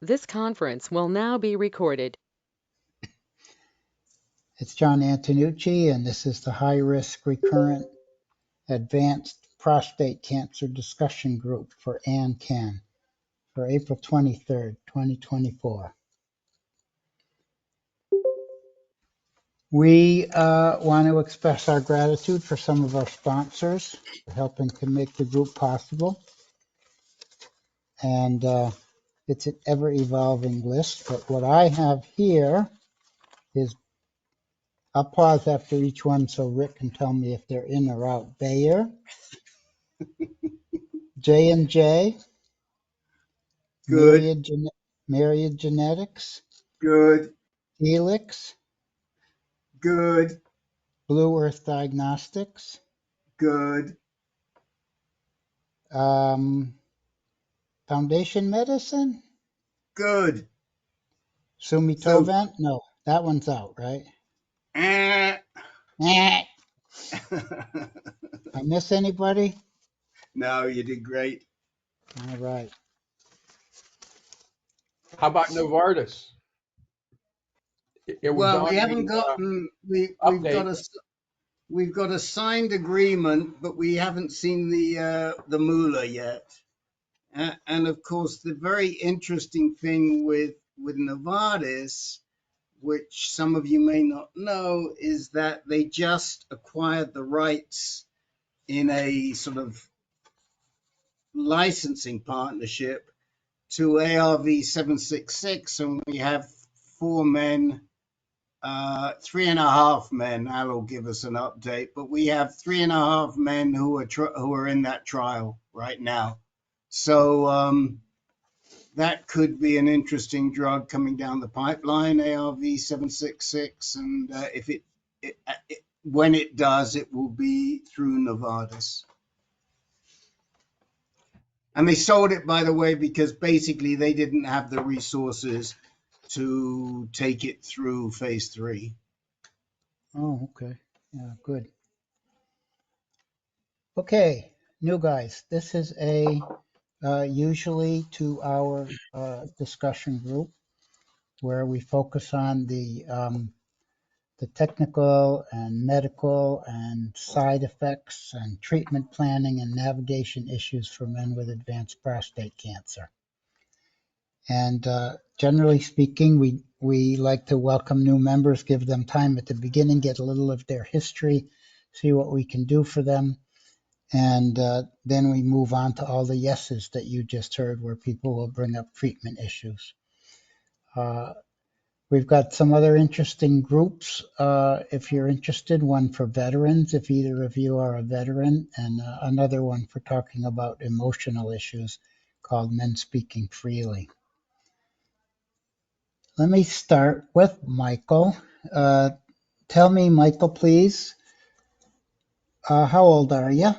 This conference will now be recorded. It's John Antonucci, and this is the high-risk recurrent advanced prostate cancer discussion group for AnCan for April 23rd, 2024. We want to express our gratitude for some of our sponsors for helping to make the group possible. And it's an ever-evolving list, but what I have here is, I'll pause after each one so Rick can tell me if they're in or out. Bayer, J&J, Good. Myriad Genetics, Good. Helix, Good. Blue Earth Diagnostics, Good. Foundation Medicine, Good. Sumitovent. No, that one's out, right? Eh. I miss anybody? No, you did great. All right. How about Novartis? It was Well, on we haven't the gotten update. we've got a signed agreement, but we haven't seen the moolah yet. And of course, the very interesting thing with Novartis, which some of you may not know, is that they just acquired the rights in a sort of licensing partnership to ARV-766, and we have 4 men, 3.5 men. Al will give us an update, but we have 3.5 men who are in that trial right now. So that could be an interesting drug coming down the pipeline, ARV-766, and if when it does, it will be through Novartis. And they sold it, by the way, because basically they didn't have the resources to take it through phase 3. Oh, okay. Yeah, good. Okay, new guys. This is a usually 2-hour discussion group where we focus on the technical and medical and side effects and treatment planning and navigation issues for men with advanced prostate cancer. And generally speaking, we like to welcome new members, give them time at the beginning, get a little of their history, see what we can do for them. And then we move on to all the yeses that you just heard, where people will bring up treatment issues. We've got some other interesting groups. If you're interested, one for veterans, if either of you are a veteran, and another one for talking about emotional issues called Men Speaking Freely. Let me start with Michael. Tell me, Michael, please, how old are you?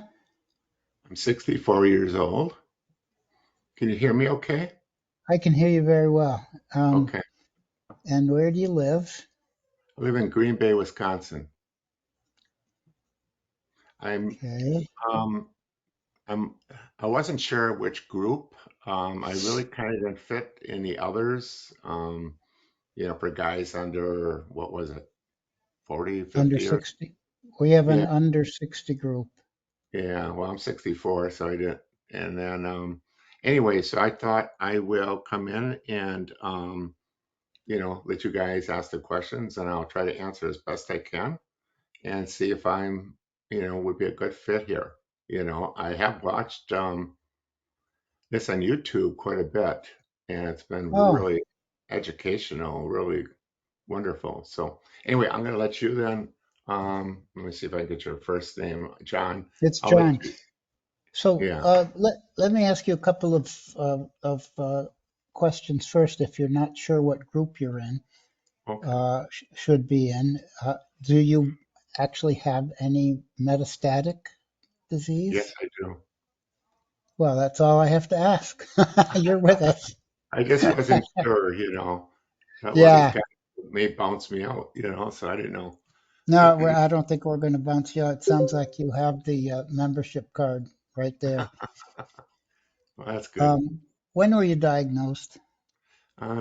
I'm 64 years old. Can you hear me okay? I can hear you very well. Okay. And where do you live? I live in Green Bay, Wisconsin. Okay. I wasn't sure which group. I really kind of didn't fit in the others. For guys under, what was it, 40, 50? Under 60. We have an Yeah. under 60 group. Yeah, well, I'm 64, so I didn't. And then, anyway, so I thought I will come in and, let you guys ask the questions, and I'll try to answer as best I can and see if I'm, would be a good fit here. I have watched this on YouTube quite a bit, and it's been really educational, really wonderful. So anyway, I'm going to let you then. Let me see if I get your first name, John. It's John. So Yeah. let me ask you a couple of questions first. If you're not sure what group you're in, Okay. should be in, do you actually have any metastatic disease? Yes, I do. Well, that's all I have to ask. You're with us. I just wasn't sure, That Yeah. kind of may bounce me out, so I didn't know. No, I don't think we're going to bounce you out. It sounds like you have the membership card right there. Well, that's good. When were you diagnosed?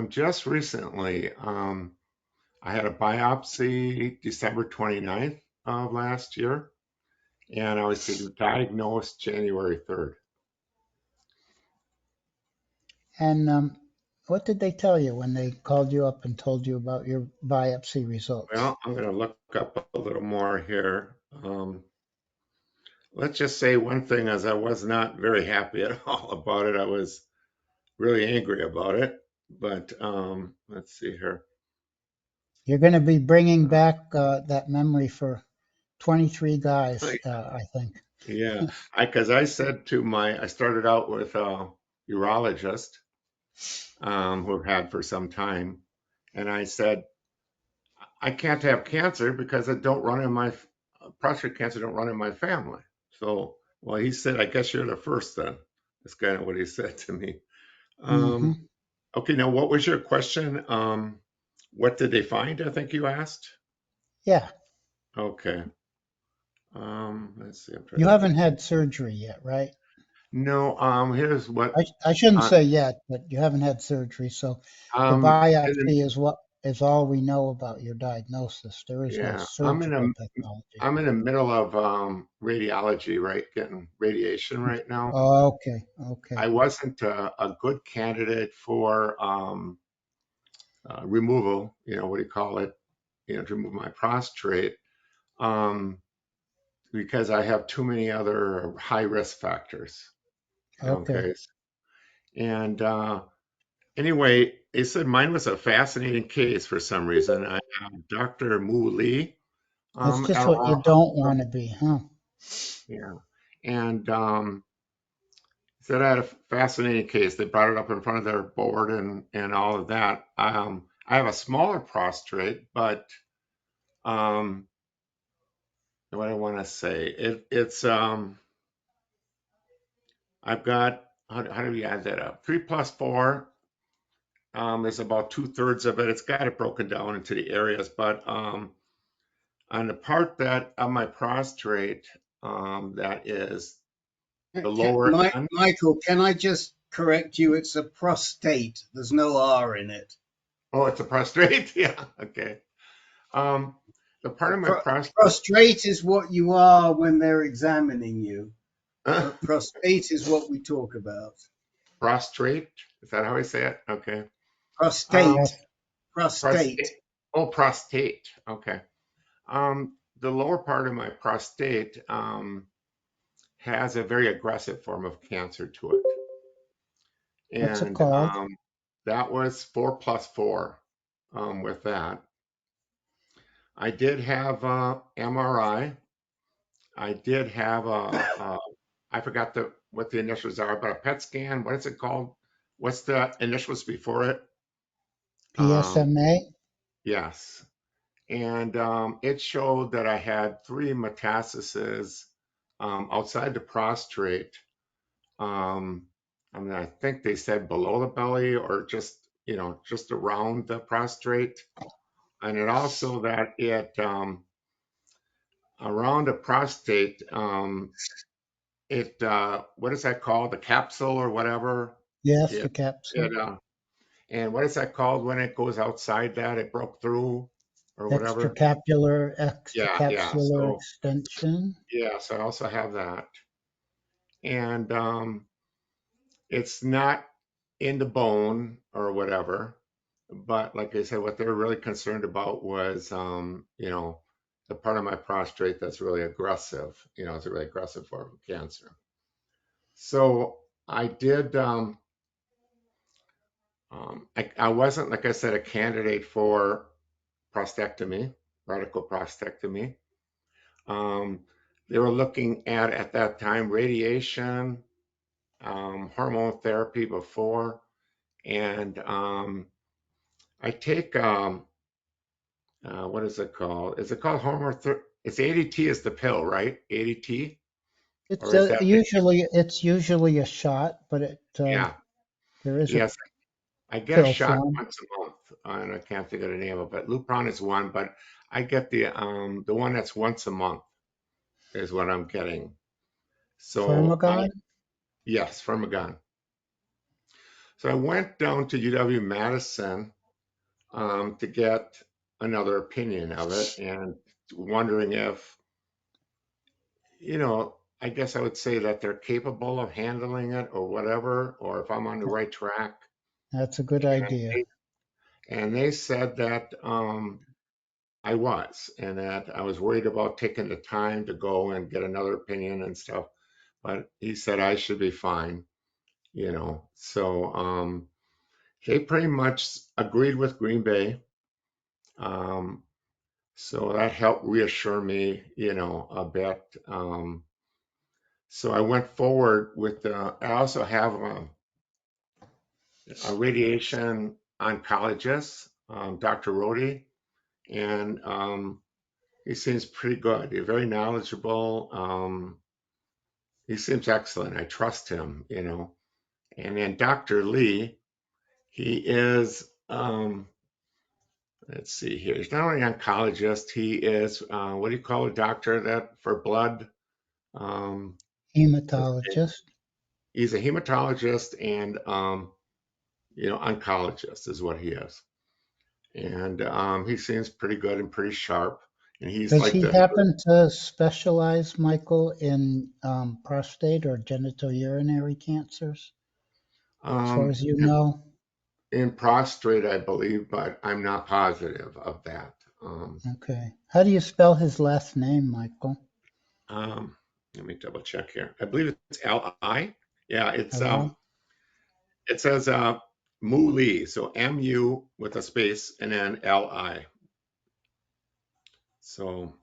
Just recently, I had a biopsy December 29th of last year, and I was diagnosed January 3rd. And what did they tell you when they called you up and told you about your biopsy results? Well, I'm going to look up a little more here. Let's just say one thing is I was not very happy at all about it. I was really angry about it. But let's see here. You're going to be bringing back that memory for 23 guys, I think. Yeah, because I said to I started out with a urologist who I've had for some time, and I said, I can't have cancer because it don't run in my prostate cancer don't run in my family. So, well, he said, I guess you're the first then. That's kind of what he said to me. Hmm. Okay, now what was your question? What did they find? I think you asked. Yeah, Okay. Let's see. I'm trying you to haven't think. had surgery yet, right? No. Here's what. I shouldn't Uh, say yet, but you haven't had surgery, so the and then, biopsy is all we know about your diagnosis. There is no yeah, surgical pathology. I'm in the middle of radiology, right? Getting radiation right now. Okay, okay, I wasn't a good candidate for removal. What do you call it? To remove my prostate, um, because I have too many other high risk factors. okay. Okay. And anyway, they said mine was a fascinating case for some reason. I have Dr. Mu Lee. That's just At what you all, don't want to be, huh? yeah. And said I had a fascinating case. They brought it up in front of their board and all of that. I have a smaller prostate, but what I want to say, it's I've got how do we add that up? 3 + 4 is about 2/3 of it. It's got it broken down into the areas, but on the part that of my prostate, that is the lower end. Michael, can I just correct you? It's a prostate. There's no R in it. Oh, it's a prostate. Yeah. Okay. Um, the part of my prostate. Prostrate is what you are when they're examining you, but prostate is what we talk about. Prostrate. Is that how I say it? Okay. Um, Prostate, Yes. prostate. prostate. Oh, prostate. Okay. The lower part of my prostate has a very aggressive form of cancer to it, What's it and called? that was 4 + 4. With that, I did have MRI. I did have I forgot what the initials are, but a PET scan. What is it called? What's the initials before it? Um, PSMA? yes. And it showed that I had 3 metastases outside the prostate. Um, I think they said below the belly or just around the prostate. And it also that it around the prostate, what is that called? The capsule or whatever. Yes, the It, capsule. it and what is that called when it goes outside that it broke through or whatever? Extracapsular Yeah. So extension. yeah, so I also have that. And it's not in the bone or whatever. But like I said, what they're really concerned about was, the part of my prostate that's really aggressive. It's a really aggressive form of cancer. So I did. I wasn't, like I said, a candidate for prostatectomy, radical prostatectomy. Um, they were looking at that time radiation, hormone therapy before, and I take what is it called? Is it called hormone? It's ADT is the pill, right? ADT, It's or is that usually a shot, but yeah? there is a Yes, I get a pill shot form. once a month, and I can't think of the name of it. Lupron is one, but I get the one that's once a month is what I'm getting. So Firmagon? yes, from a gun. So I went down to UW-Madison to get another opinion of it, and wondering if, I guess I would say that they're capable of handling it or whatever, or if I'm on the right track. That's a good And idea. they said that I was, and that I was worried about taking the time to go and get another opinion and stuff. But he said I should be fine, So they pretty much agreed with Green Bay. So that helped reassure me, a bit. So I went forward with I also have a radiation oncologist, Dr. Rodi, and he seems pretty good. He's very knowledgeable. He seems excellent. I trust him. And then Dr. Lee, he is, let's see here. He's not only an oncologist, he is, what do you call a doctor that for blood? Hematologist. He's a hematologist and, oncologist is what he is. And he seems pretty good and pretty sharp. And he's Does like he happen to specialize, Michael, in prostate or genitourinary cancers, as far as you know? in prostate, I believe, but I'm not positive of that. Okay. How do you spell his last name, Michael? Let me double check here. I believe it's L-I. Yeah, Hello? it says Mu Lee, so M-U with a space and then L-I. So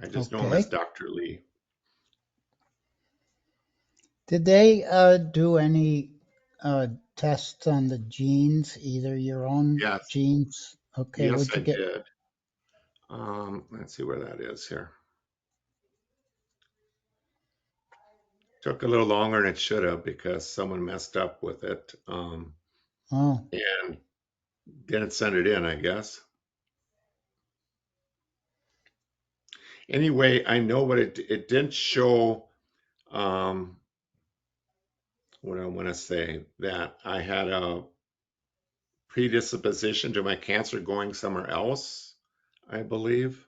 I just know him as Okay. Dr. Lee. Did they do any tests on the genes, either your own Yes, genes? Okay, yes, what'd I you get? did. Let's see where that is here. Took a little longer than it should have because someone messed up with it Oh, and didn't send it in, I guess. Anyway, I know what it didn't show. What I want to say that I had a predisposition to my cancer going somewhere else, I believe.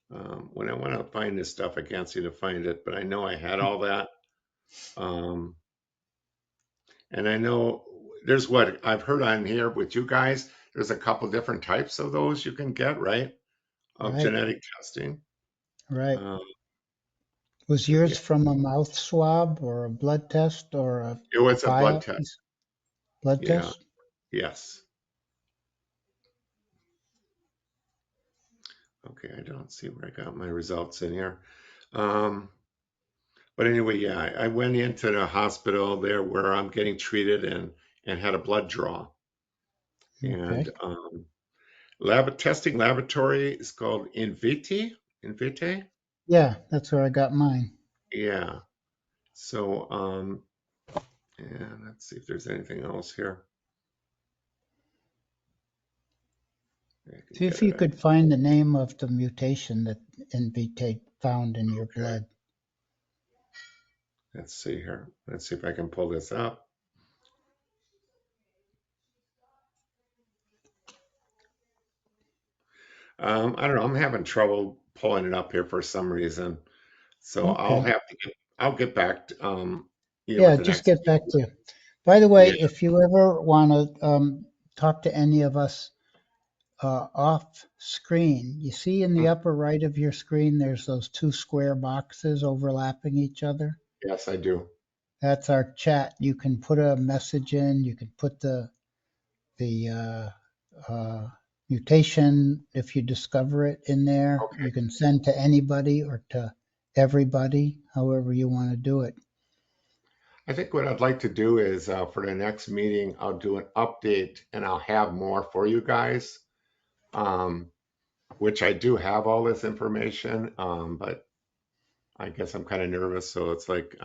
When I want to find this stuff, I can't seem to find it, but I know I had all that. Um, and I know there's what I've heard on here with you guys. There's a couple different types of those you can get, right? Of right, genetic testing. right. Um, Was yours from a mouth swab or a blood test or a it was a blood test. biopsy? Blood Yeah. test? Yes. Okay. I don't see where I got my results in here. But anyway, yeah, I went into the hospital there where I'm getting treated and had a blood draw. Okay. And lab testing laboratory is called Invite. Invite? Yeah, that's where I got mine. Yeah. So and let's see if there's anything else here. I can See if get you it. could find the name of the mutation that Invite found in your Okay. blood. Let's see here. Let's see if I can pull this up. I don't know. I'm having trouble pulling it up here for some reason. So Okay. I'll get back Yeah, at the just next get back to you. By the meeting. way, if you ever want to talk to any of us off screen, you see in the Yeah. upper right of your screen, there's those two square boxes overlapping each other. Yes, I do. That's our chat. You can put a message in. You can put the mutation if you discover it in there. Okay. You can send to anybody or to everybody, however you want to do it. I think what I'd like to do is for the next meeting, I'll do an update and I'll have more for you guys, which I do have all this information, but I guess I'm kind of nervous. So it's like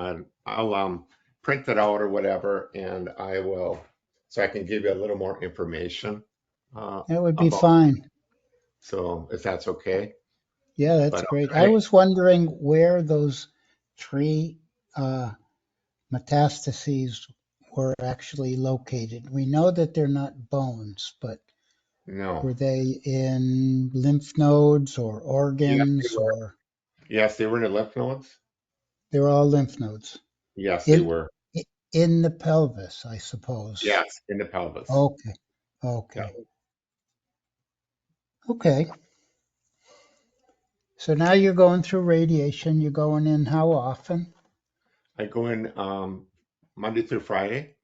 I'll print it out or whatever, and I will, so I can give you a little more information That would be about. fine. So if that's okay, Yeah, that's but great. I'll I try. was wondering where those three metastases were actually located? We know that they're not bones, but No. were they in lymph nodes or Yes, they organs, were. or Yes, they were in the lymph nodes. they were all lymph nodes? Yes, they In were. in the pelvis, I suppose. Yes, in the pelvis. Okay. Yeah. Okay. Okay. So now you're going through radiation. You're going in how often? I go in Monday through Friday,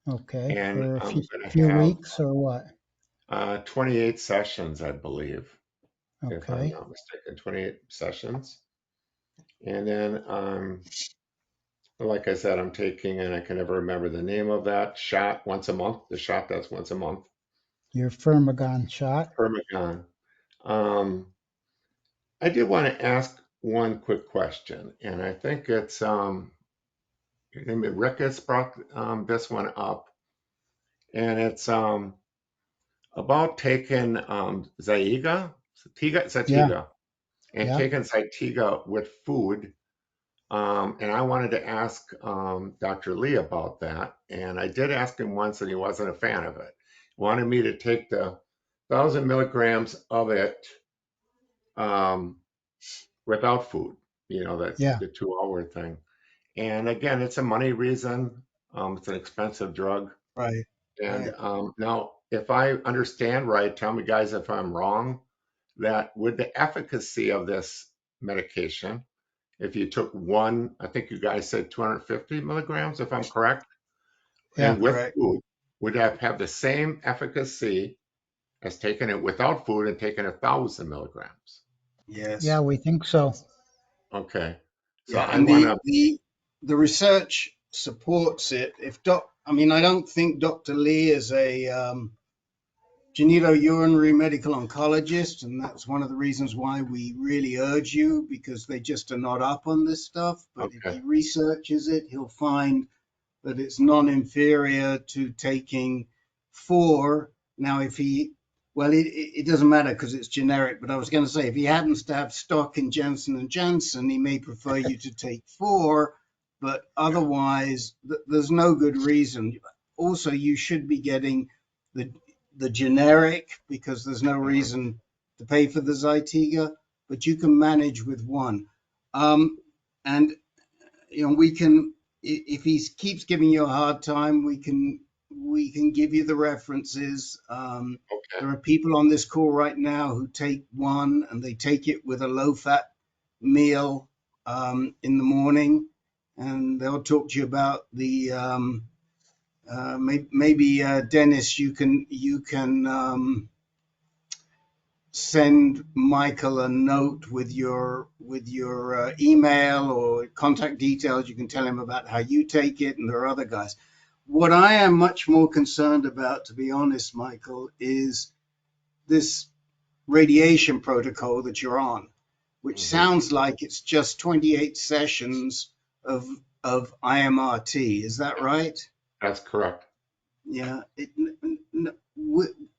Okay. and For a I'm few, going to few have weeks or what? 28 sessions, I believe, if I'm Okay. not mistaken. 28 sessions. And then, like I said, I'm taking, and I can never remember the name of that shot once a month. The shot that's once a month, Your Firmagon shot. Permagon. Um, I did want to ask one quick question, and I think it's Rick has brought this one up, and it's about taking Yeah. Zytiga, and Yeah. taking Zytiga with food. And I wanted to ask Dr. Lee about that, and I did ask him once, and he wasn't a fan of it. He wanted me to take the 1,000 milligrams of it um, without food. That's Yeah. the 2 hour thing. And again, it's a money reason. It's an expensive drug. Right. And Right. now, if I understand right, tell me guys if I'm wrong, that with the efficacy of this medication, if you took one, I think you guys said 250 milligrams, if I'm correct, Yeah. and with Correct. food, would have the same efficacy as taking it without food and taking 1,000 milligrams. Yeah. Yes. We think so. Okay. So Yeah. I And want the to, the research supports it. I mean, I don't think Dr. Lee is a genitourinary medical oncologist, and that's one of the reasons why we really urge you, because they just are not up on this stuff. But if okay, he researches it, he'll find that it's non-inferior to taking 4. Now, if he, well, it doesn't matter because it's generic, but I was going to say, if he happens to have stock in Janssen and Janssen, he may prefer you to take 4, but otherwise, there's no good reason. Also, you should be getting the generic, because there's no reason to pay for the Zytiga, but you can manage with one. And we can, if he keeps giving you a hard time, we can give you the references. okay, There are people on this call right now who take one, and they take it with a low fat meal in the morning, and they'll talk to you about the maybe Dennis, you can send Michael a note with your email or contact details. You can tell him about how you take it, and there are other guys. What I am much more concerned about, to be honest, Michael, is this radiation protocol that you're on, which hmm, sounds like it's just 28 sessions of IMRT. Is that right? that's correct. Yeah.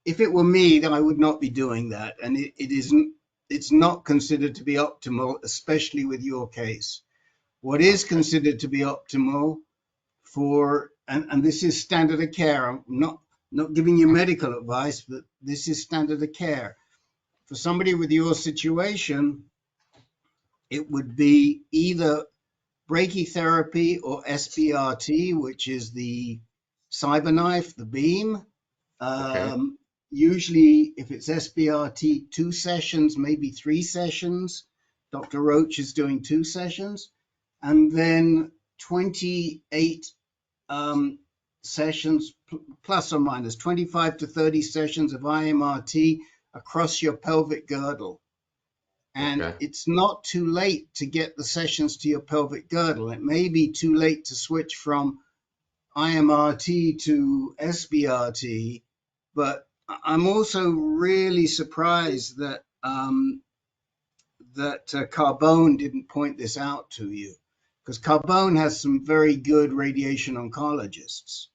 If it were me, then I would not be doing that, and it isn't. It's not considered to be optimal, especially with your case. What is Okay, considered to be optimal for, and this is standard of care. I'm not giving you medical advice, but this is standard of care for somebody with your situation. It would be either brachytherapy or SBRT, which is the cyberknife, the beam. okay, Usually, if it's SBRT, 2 sessions, maybe 3 sessions. Dr. Roach is doing 2 sessions, and then 28 sessions, plus or minus 25 to 30 sessions of IMRT across your pelvic girdle. And okay, it's not too late to get the sessions to your pelvic girdle. It may be too late to switch from IMRT to SBRT, but I'm also really surprised that Carbone didn't point this out to you, because Carbone has some very good radiation oncologists,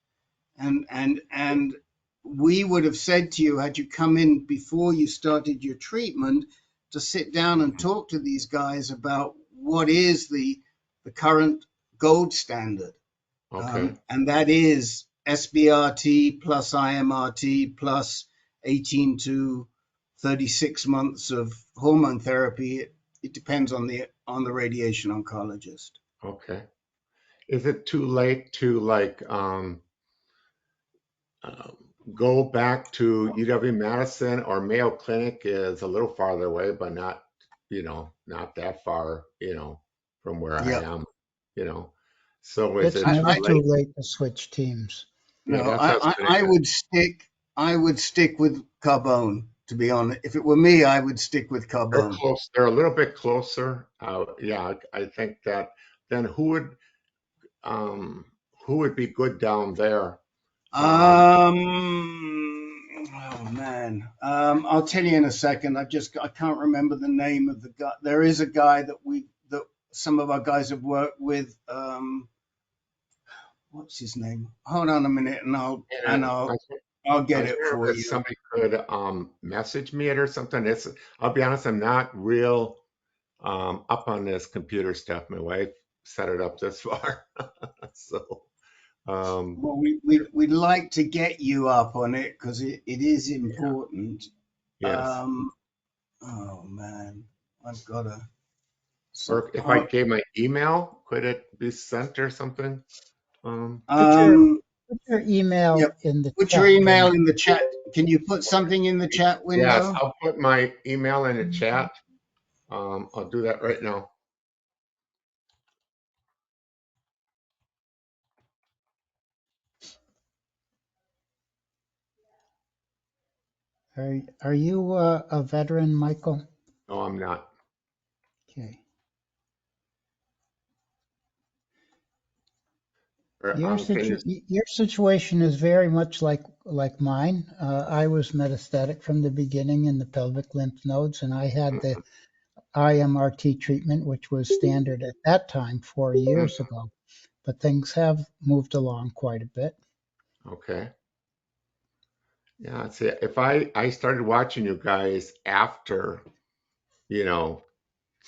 and we would have said to you, had you come in before you started your treatment, to sit down and talk to these guys about what is the current gold standard. Okay. And that is SBRT plus IMRT plus 18 to 36 months of hormone therapy. It depends on the radiation oncologist. Okay. Is it too late to like uh, go back to UW-Madison, or Mayo Clinic is a little farther away, but not, not that far, from where I Yeah. am, you know. So is It's it too never too late? late to switch teams. Yeah, No, that's what I was gonna I get. would stick with Carbone, to be honest. If it were me, I would stick with They're Carbone. close. They're a little bit closer. Yeah, I think that. Then um who would be good down there? Um, Oh man. I'll tell you in a second. I can't remember the name of the guy. There is a guy that some of our guys have worked with. What's his name? Hold on a minute, and and I'll I get was it wondering for if you. somebody could message me it or something. I'll be honest, I'm not real up on this computer stuff. My wife set it up this far. So um Well, we'd like to get you up on it because it is yeah, important. yes. Um, oh man, I've got to. So, Or if I gave my email, could it be sent or something? Put your um, put your email yeah, in the put your chat email window. in the chat. Can you put something in the chat Yes, window? I'll put my email in the chat. I'll do that right now. Are you a veteran, Michael? No, I'm not. Okay. Or, can you, Your situation is very much like mine. I was metastatic from the beginning in the pelvic lymph nodes, and I had the IMRT treatment, which was standard at that time 4 years ago. But things have moved along quite a bit. okay. Yeah, see, if I started watching you guys after, you know,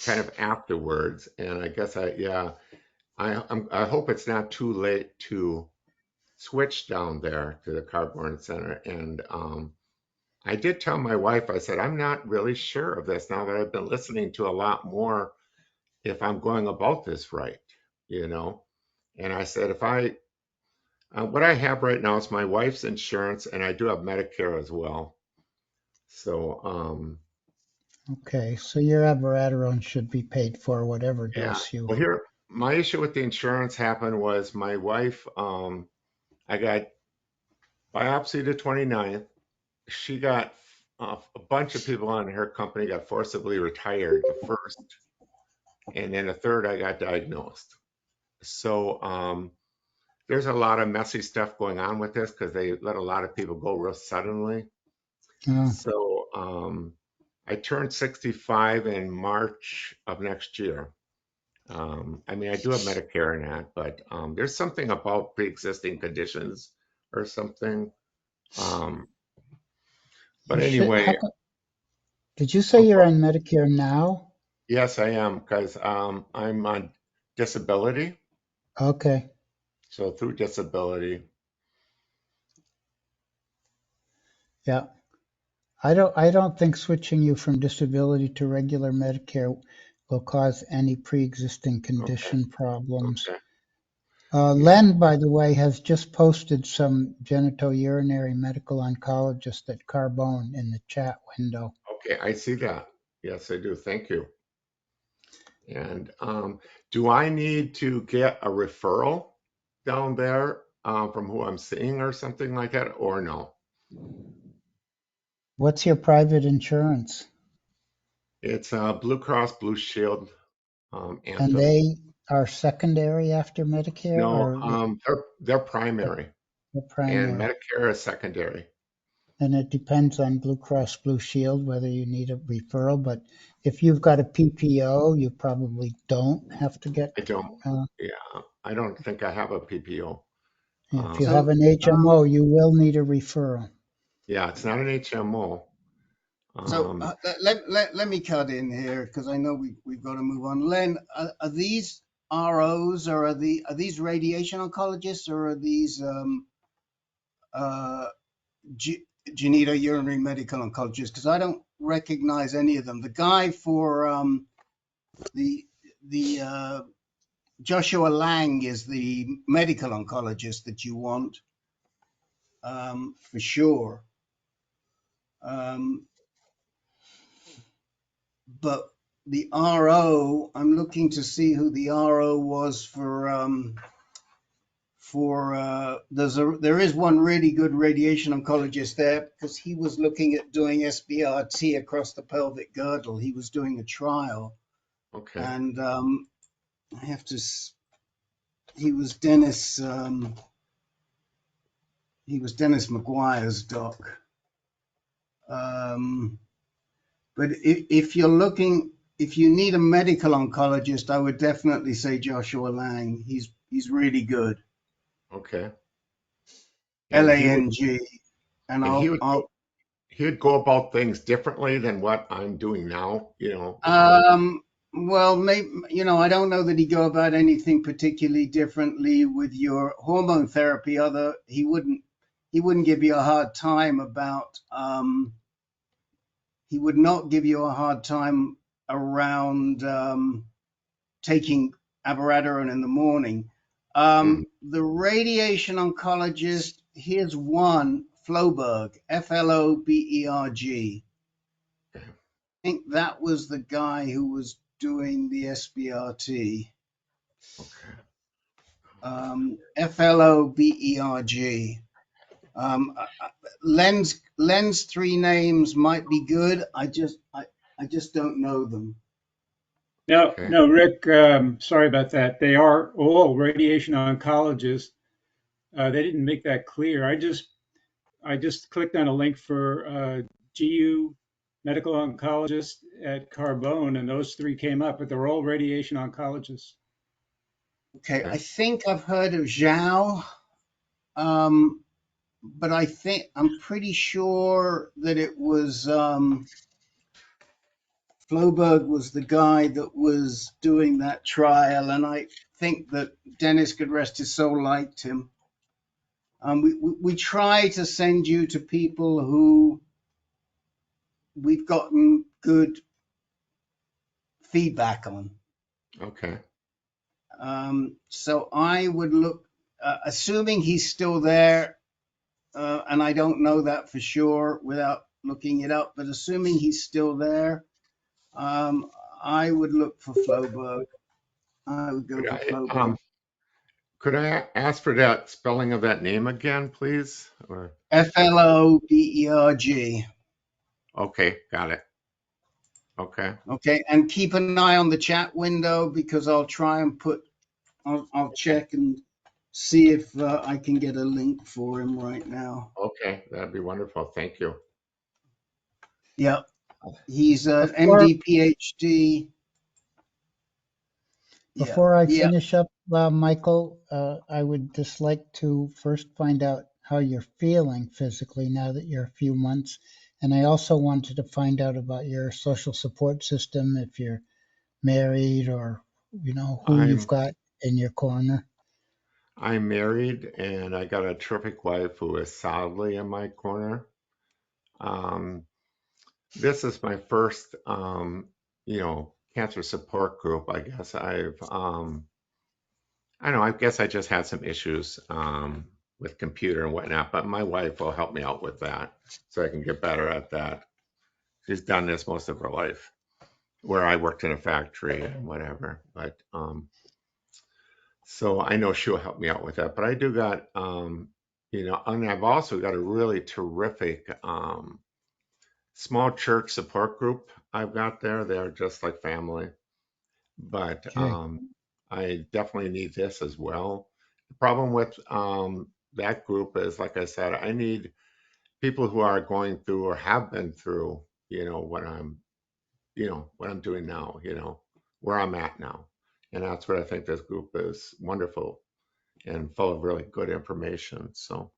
kind of afterwards, and I guess I hope it's not too late to switch down there to the Cardboard Center. And I did tell my wife, I said, I'm not really sure of this now that I've been listening to a lot more, if I'm going about this right, you know. And I said, what I have right now is my wife's insurance, and I do have Medicare as well. So, Okay, so your abiraterone should be paid for whatever yeah. dose you. Well, here, my issue with the insurance happened was my wife, I got biopsy the 29th. She got a bunch of people on her company got forcibly retired the first, and then the third I got diagnosed. So there's a lot of messy stuff going on with this because they let a lot of people go real suddenly. Oh, So I turned 65 in March of next year. I mean, I do have Medicare and that, but there's something about pre-existing conditions or something. Um, but you should. anyway, Did you say you're on Medicare now? yes, I am because I'm on disability. Okay. So through disability, Yeah. I don't think switching you from disability to regular Medicare will cause any pre-existing okay, condition problems. okay, yeah, Len, by the way, has just posted some genitourinary medical oncologist at Carbone in the chat window. okay, I see that. Yes, I do. Thank you. And do I need to get a referral down there from who I'm seeing or something like that, or no? What's your private insurance? It's Blue Cross Blue Shield And Anthem. they are secondary after Medicare No, or they're primary, the and primary? Medicare is secondary. And it depends on Blue Cross Blue Shield whether you need a referral. But if you've got a PPO, you probably don't have to get. I don't. Uh, Yeah, I don't think I have a PPO. if you Um, have So, an um, HMO, you will need a referral. yeah, it's not an HMO. so Um, let me cut in here because I know we've got to move on. Len, are these ROs, or are these radiation oncologists, or are these uh, genitourinary medical oncologists? Because I don't recognize any of them. The guy for the Joshua Lang is the medical oncologist that you want, for sure. But the RO, I'm looking to see who the RO was there is one really good radiation oncologist there, because he was looking at doing SBRT across the pelvic girdle. He was doing a trial, Okay. and he was Dennis McGuire's doc. But if you need a medical oncologist, I would definitely say Joshua Lang. He's really good. Okay. And Lang, and he would go about things differently than what I'm doing now, you know. Well, maybe, I don't know that he'd go about anything particularly differently with your hormone therapy. He wouldn't give you a hard time about. He would not give you a hard time around taking abiraterone in the morning. Mhm. The radiation oncologist, here's one, Floberg, Floberg. I think that was the guy who was doing the SBRT. Okay. Floberg. Len's three names might be good. I just don't know them. No, Okay. no, Rick, sorry about that. They are all radiation oncologists. They didn't make that clear. I just clicked on a link for GU medical oncologist at Carbone, and those three came up, but they're all radiation oncologists. Okay, Okay. I think I've heard of Zhao, but I'm pretty sure that it was Floberg was the guy that was doing that trial, and I think that Dennis, could rest his soul, liked him. We try to send you to people who we've gotten good feedback on. Okay. So I would look, assuming he's still there, and I don't know that for sure without looking it up, but assuming he's still there, I would look for Floberg. I would go Could for I Floberg. could I ask for that spelling of that name again, please? Or Floberg. okay, got it. Okay. Okay, and keep an eye on the chat window, because I'll try and I'll check and see if I can get a link for him right now. Okay, that'd be wonderful. Thank you. Yeah, he's an Before, MD, PhD. before I Yeah. finish up, Michael, I would just like to first find out how you're feeling physically now that you're a few months. And I also wanted to find out about your social support system, if you're married or, who you've I'm got in your corner. I'm married and I got a terrific wife who is solidly in my corner. Um, this is my first cancer support group. I guess I guess I just had some issues with computer and whatnot, but my wife will help me out with that so I can get better at that. She's done this most of her life, where I worked in a factory and whatever. But so I know she'll help me out with that. But I do got and I've also got a really terrific small church support group I've got there. They're just like family. But Okay. I definitely need this as well. The problem with that group is, like I said, I need people who are going through or have been through, what I'm doing now, where I'm at now. And that's what I think this group is wonderful and full of really good information. So,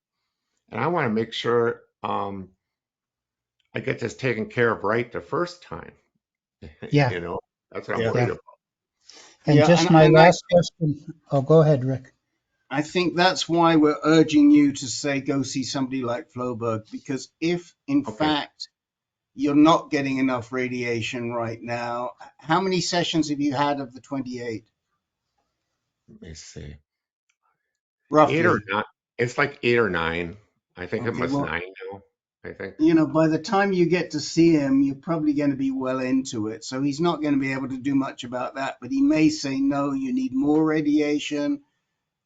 and I want to make sure I get this taken care of right the first time. Yeah. That's what I'm Yeah. worried Yeah. about. And Yeah, just my and I last question. Oh, go ahead, Rick. I think that's why we're urging you to say go see somebody like Floberg, because if in Okay, fact you're not getting enough radiation right now, how many sessions have you had of the 28? let me see. 8 or Roughly. 9. It's like 8 or 9. I think it Okay, must well, 9 now. I think. by the time you get to see him, you're probably going to be well into it. So he's not going to be able to do much about that, but he may say, no, you need more radiation.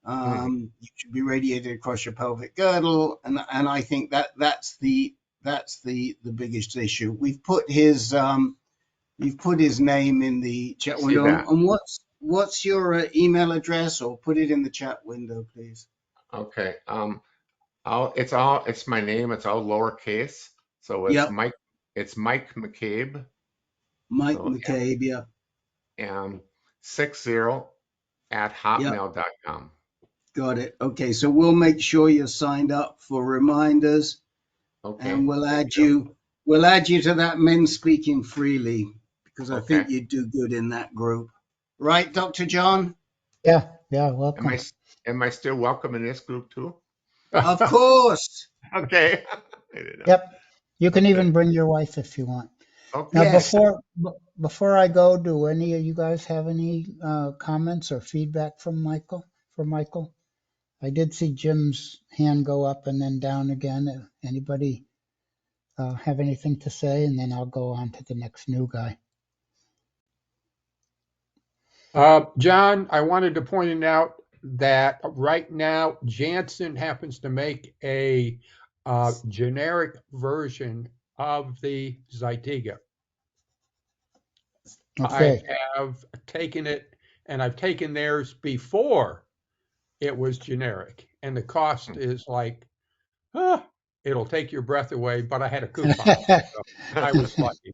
Hmm. You should be radiated across your pelvic girdle. And I think that's the biggest issue. We've put his name in the I chat see window. that. And what's your email address, or put it in the chat window, please? Okay. It's my name. It's all lowercase. So it's Yep, Mike. It's Mike McCabe. Mike So McCabe. Yep, M 60 at yep. hotmail.com. Got it. Okay, so we'll make sure you're signed up for reminders, and Okay. we'll Thank add you. you to that Men Speaking Freely, because I Okay. think you do good in that group. Right, Dr. John? Yeah, yeah, Am I welcome. s- am I still welcome in this group too? Of course. Okay. I didn't know. Yep. You can Okay. even bring your wife if you want. Now, Okay. Yes. before I go, do any of you guys have any comments or feedback from Michael? For Michael, I did see Jim's hand go up and then down again. Anybody have anything to say? And then I'll go on to the next new guy. John, I wanted to point out that right now Janssen happens to make a generic version of the Zytiga. I Okay. have taken it, and I've taken theirs before it was generic, and the cost is like, ah, it'll take your breath away. But I had a coupon, so I was lucky.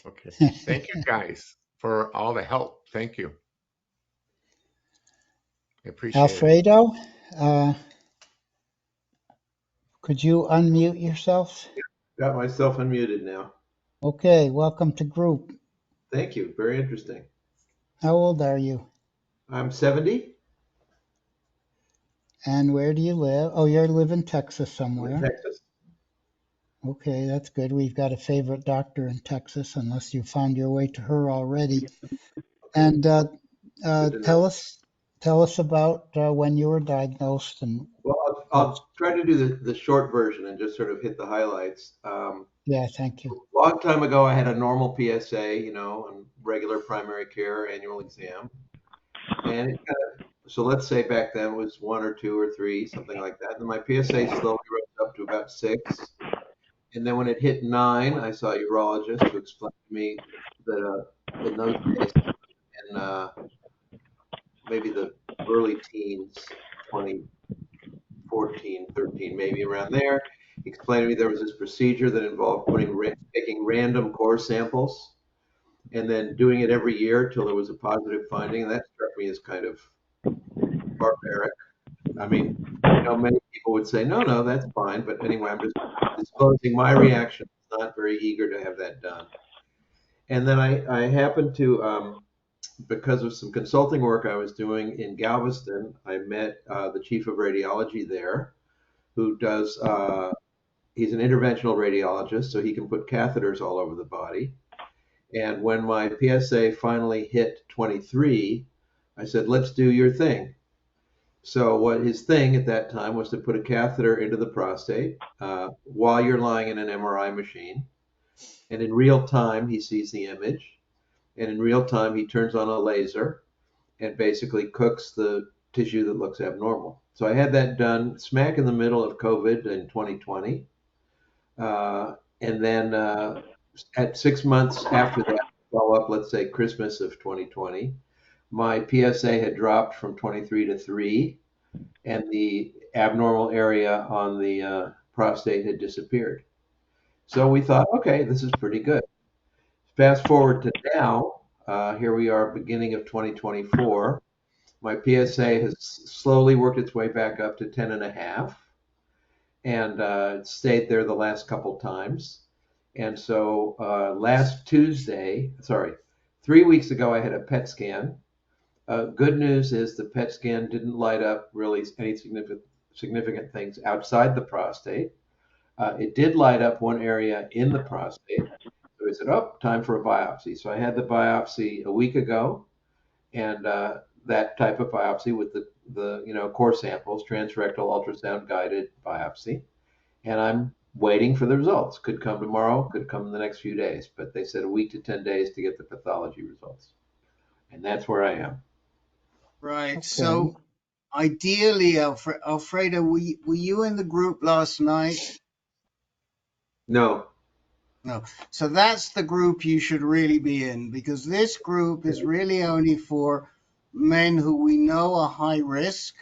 Okay. Thank you guys for all the help. Thank you. I appreciate it. Alfredo, uh, could you unmute yourself? Got myself unmuted now. Okay, welcome to group. Thank you. Very interesting. How old are you? I'm 70. And where do you live? Oh, you live in Texas I'm in somewhere. Texas. Okay, that's good. We've got a favorite doctor in Texas, unless you found your way to her already. Okay. And Good to tell know. us about when you were diagnosed and Well, what. I'll try to do the short version and just sort of hit the highlights. Yeah, thank you. A long time ago, I had a normal PSA, and regular primary care annual exam. And so let's say back then it was 1 or 2 or 3, something like that. And my PSA slowly rose up to about 6. And then when it hit 9, I saw a urologist who explained to me that in those days, in maybe the early teens, 2014, 13, maybe around there, he explained to me there was this procedure that involved taking random core samples and then doing it every year till there was a positive finding. And that struck me as kind of barbaric. I mean, many people would say, no, no, that's fine. But anyway, I'm just disclosing my reaction. Not very eager to have that done. And then I happened to, because of some consulting work I was doing in Galveston, I met the chief of radiology there, who does, he's an interventional radiologist, so he can put catheters all over the body. And when my PSA finally hit 23, I said, let's do your thing. So what his thing at that time was to put a catheter into the prostate while you're lying in an MRI machine. And in real time, he sees the image. And in real time, he turns on a laser and basically cooks the tissue that looks abnormal. So I had that done smack in the middle of COVID in 2020. And then at 6 months after that follow up, let's say Christmas of 2020, my PSA had dropped from 23 to 3, and the abnormal area on the prostate had disappeared. So we thought, okay, this is pretty good. Fast forward to now, here we are, beginning of 2024. My PSA has slowly worked its way back up to 10.5, and it stayed there the last couple times. And so last Tuesday, sorry, 3 weeks ago, I had a PET scan, Good news is the PET scan didn't light up really any significant things outside the prostate. It did light up one area in the prostate. So we said, oh, time for a biopsy. So I had the biopsy a week ago, and that type of biopsy with the core samples, transrectal ultrasound guided biopsy. And I'm waiting for the results. Could come tomorrow, could come in the next few days. But they said a week to 10 days to get the pathology results. And that's where I am. Right. Okay. So ideally, Alfredo, were you in the group last night? No. No. So that's the group you should really be in, because this group is really only for men who we know are high risk,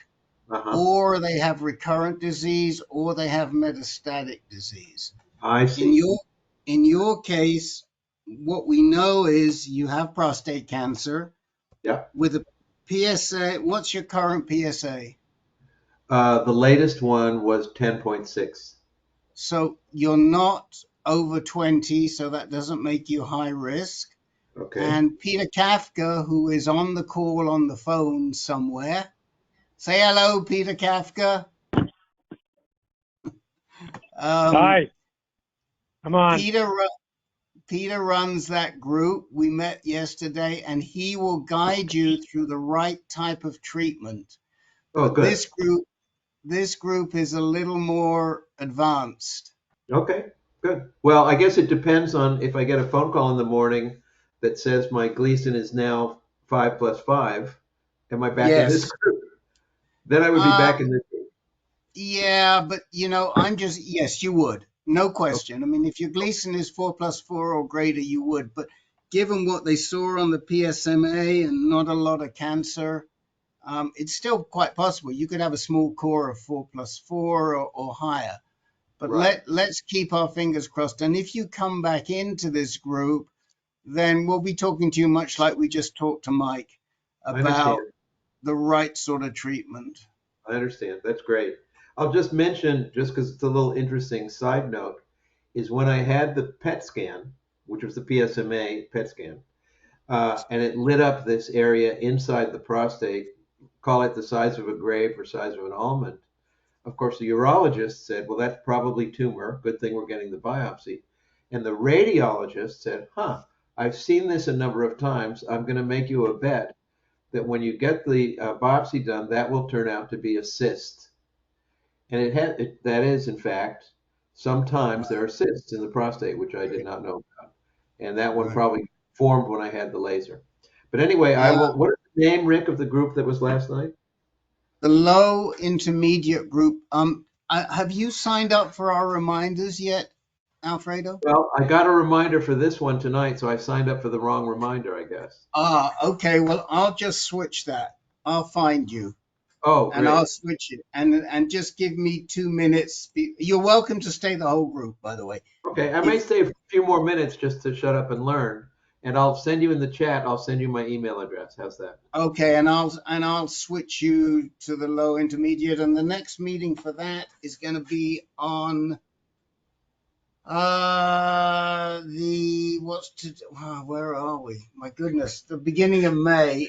Uh-huh. or they have recurrent disease, or they have metastatic disease. I In see. your case, what we know is you have prostate cancer Yeah. with a PSA. What's your current PSA? The latest one was 10.6. So you're not over 20, so that doesn't make you high risk. Okay. And Peter Kafka, who is on the call on the phone somewhere. Say hello, Peter Kafka. Hi, I'm on. Peter runs that group. We met yesterday, and he will guide you through the right type of treatment. Oh, But good. this group is a little more advanced. Okay, good. Well, I guess it depends on if I get a phone call in the morning that says my Gleason is now 5+5. Am I back in this Yes. group? Then I would be back in this group. Yeah, but yes, you would. No Okay. question. I mean, if your Gleason is 4+4 or greater, you would. But given what they saw on the PSMA and not a lot of cancer, it's still quite possible. You could have a small core of 4+4 or higher. But Right. let's keep our fingers crossed. And if you come back into this group, then we'll be talking to you much like we just talked to Mike I understand. about the right sort of treatment. I understand. That's great. I'll just mention, just because it's a little interesting side note, is when I had the PET scan, which was the PSMA PET scan, and it lit up this area inside the prostate, call it the size of a grape or size of an almond. Of course, the urologist said, well, that's probably tumor. Good thing we're getting the biopsy. And the radiologist said, I've seen this a number of times. I'm going to make you a bet that when you get the biopsy done, that will turn out to be a cyst. And that is, in fact, sometimes there are cysts in the prostate, which I did not know about. And that one Right. probably formed when I had the laser. But anyway, I Yeah. will. What is the name, Rick, of the group that was last night? The low intermediate group. Have you signed up for our reminders yet, Alfredo? Well, I got a reminder for this one tonight, so I signed up for the wrong reminder, I guess. Okay. Well, I'll just switch that. I'll find you Oh, and great. I'll switch it and just give me 2 minutes. You're welcome to stay the whole group, by the way. Okay, I may If stay a few more minutes just to shut up and learn, and I'll send you in the chat. I'll send you my email address. How's that? Okay, and I'll switch you to the low intermediate, and the next meeting for that is going to be on where are we? My goodness, the beginning of May.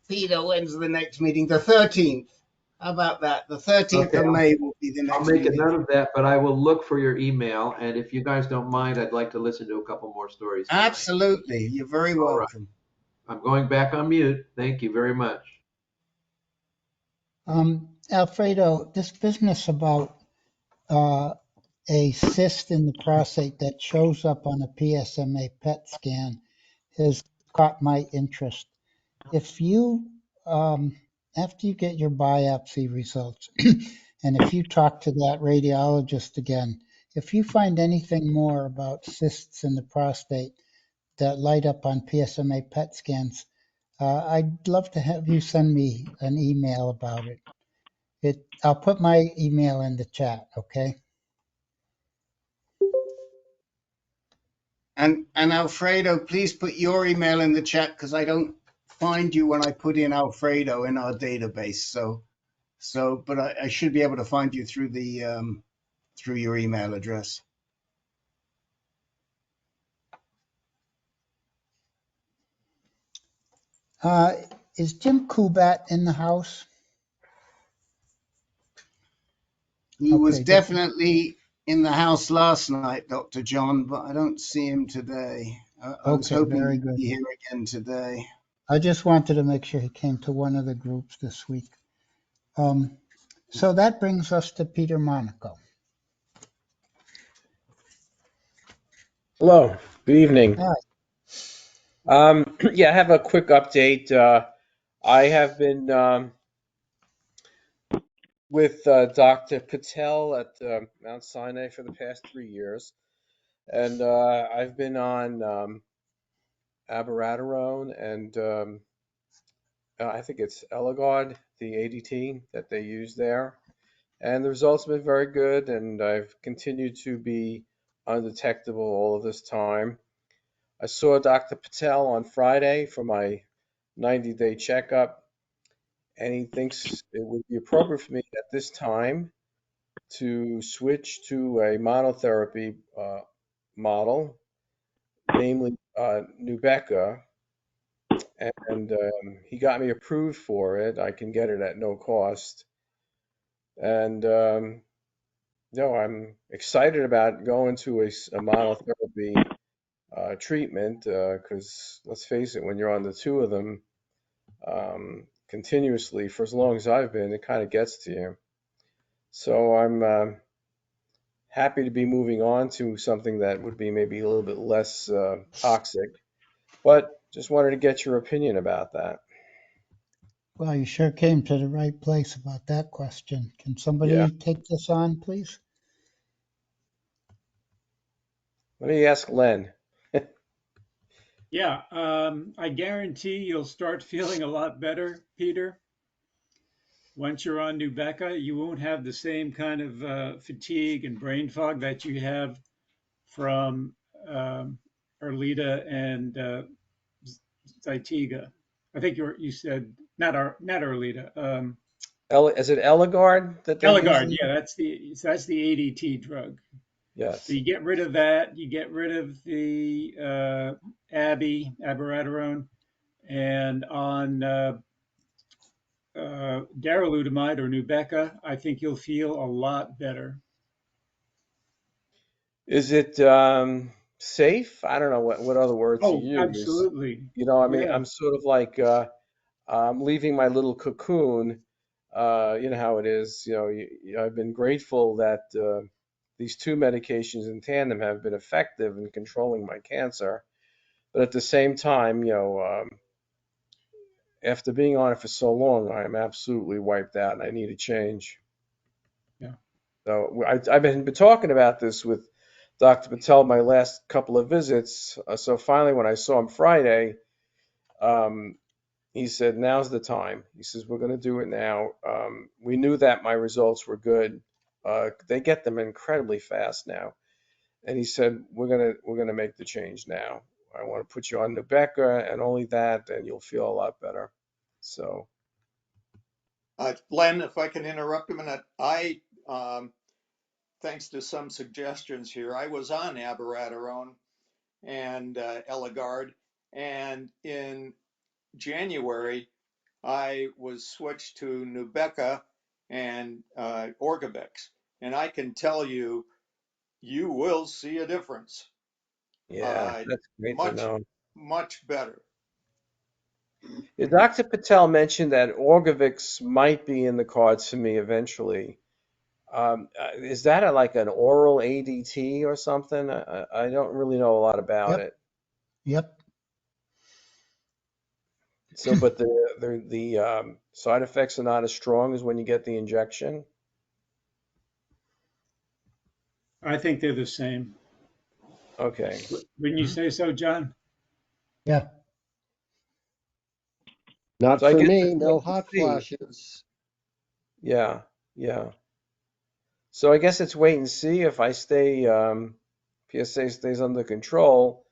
Peter, when's the next meeting? The 13th. How about that? The 13th Okay, of May will be the I'll next make a meeting. note of that, but I will look for your email, and if you guys don't mind, I'd like to listen to a couple more stories tonight. Absolutely, you're very All right. welcome. I'm going back on mute. Thank you very much. Alfredo, this business about a cyst in the prostate that shows up on a PSMA PET scan has caught my interest. If you, after you get your biopsy results, and if you talk to that radiologist again, if you find anything more about cysts in the prostate that light up on PSMA PET scans, I'd love to have you send me an email about it. I'll put my email in the chat, okay? And Alfredo, please put your email in the chat because I don't find you when I put in Alfredo in our database. But I should be able to find you through the through your email address. Uh, Is Jim Kubat in the house? He was Okay, definitely in the house last night, Dr. John, but I don't see him today. I was okay, hoping very he'd good. be here again today. I just wanted to make sure he came to one of the groups this week. So that brings us to Peter Monaco. Hello, good evening. Hi. Yeah, I have a quick update. I have been with Dr. Patel at Mount Sinai for the past 3 years, and I've been on abiraterone and I think it's Eligard, the ADT that they use there, and the results have been very good, and I've continued to be undetectable all of this time. I saw Dr. Patel on Friday for my 90-day checkup, and he thinks it would be appropriate for me at this time to switch to a monotherapy model, namely Nubeqa, and he got me approved for it. I can get it at no cost, and I'm excited about going to a monotherapy treatment because let's face it, when you're on the two of them continuously for as long as I've been, it kind of gets to you. So I'm happy to be moving on to something that would be maybe a little bit less toxic, but just wanted to get your opinion about that. Well, you sure came to the right place about that question. Can Yeah. somebody take this on, please? Let me ask Len. Yeah, I guarantee you'll start feeling a lot better, Peter. Once you're on Nubeqa, you won't have the same kind of fatigue and brain fog that you have from Erlita and Zytiga. I think you said not Erlita. Is it Eligard that they're Eligard, using? yeah, that's the ADT drug. So Yes. you get rid of that. You get rid of the abiraterone, and on darolutamide or Nubeqa, I think you'll feel a lot better. Is it safe? I don't know what other word to Oh, use. absolutely. I mean, Yeah. I'm sort of like I'm leaving my little cocoon. You know how it is. I've been grateful that these two medications in tandem have been effective in controlling my cancer. But at the same time, after being on it for so long, I am absolutely wiped out and I need a change. Yeah. So I've been talking about this with Dr. Patel my last couple of visits. So finally, when I saw him Friday, um, he said, "Now's the time." He says, "We're going to do it now." We knew that my results were good. They get them incredibly fast now, and he said, "We're gonna make the change now. I want to put you on Nubeqa, and only that, and you'll feel a lot better." So Len, if I can interrupt a minute, thanks to some suggestions here, I was on abiraterone and Eligard, and in January, I was switched to Nubeqa and Orgovyx, and I can tell you, you will see a difference. yeah, that's great to Much, know. much better. Yeah, Dr. Patel mentioned that Orgovyx might be in the cards for me eventually. Is that like an oral ADT or something? I don't really know a lot about Yep, it. yep. So, but the side effects are not as strong as when you get the injection. I think they're the same. Okay. Wouldn't you say so, John? Yeah. Not So I for guess me, it's wait no and hot see. flashes. Yeah, yeah. So I guess it's wait and see if I stay, PSA stays under control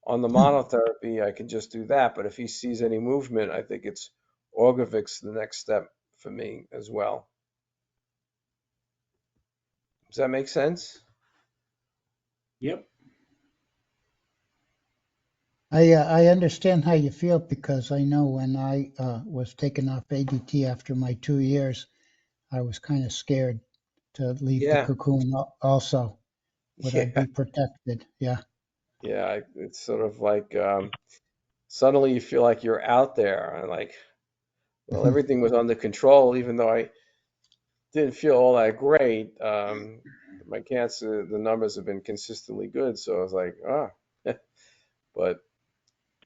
on the monotherapy, I can just do that. But if he sees any movement, I think it's Orgovyx the next step for me as well. Does that make sense? Yep. I understand how you feel because I know when I was taken off ADT after my 2 years, I was kind of scared to leave the Yeah, cocoon also. Would I yeah, be protected? Yeah. yeah. It's sort of like suddenly you feel like you're out there, and like, well, everything was under control, even though I didn't feel all that great. My cancer, the numbers have been consistently good, so I was like, ah. But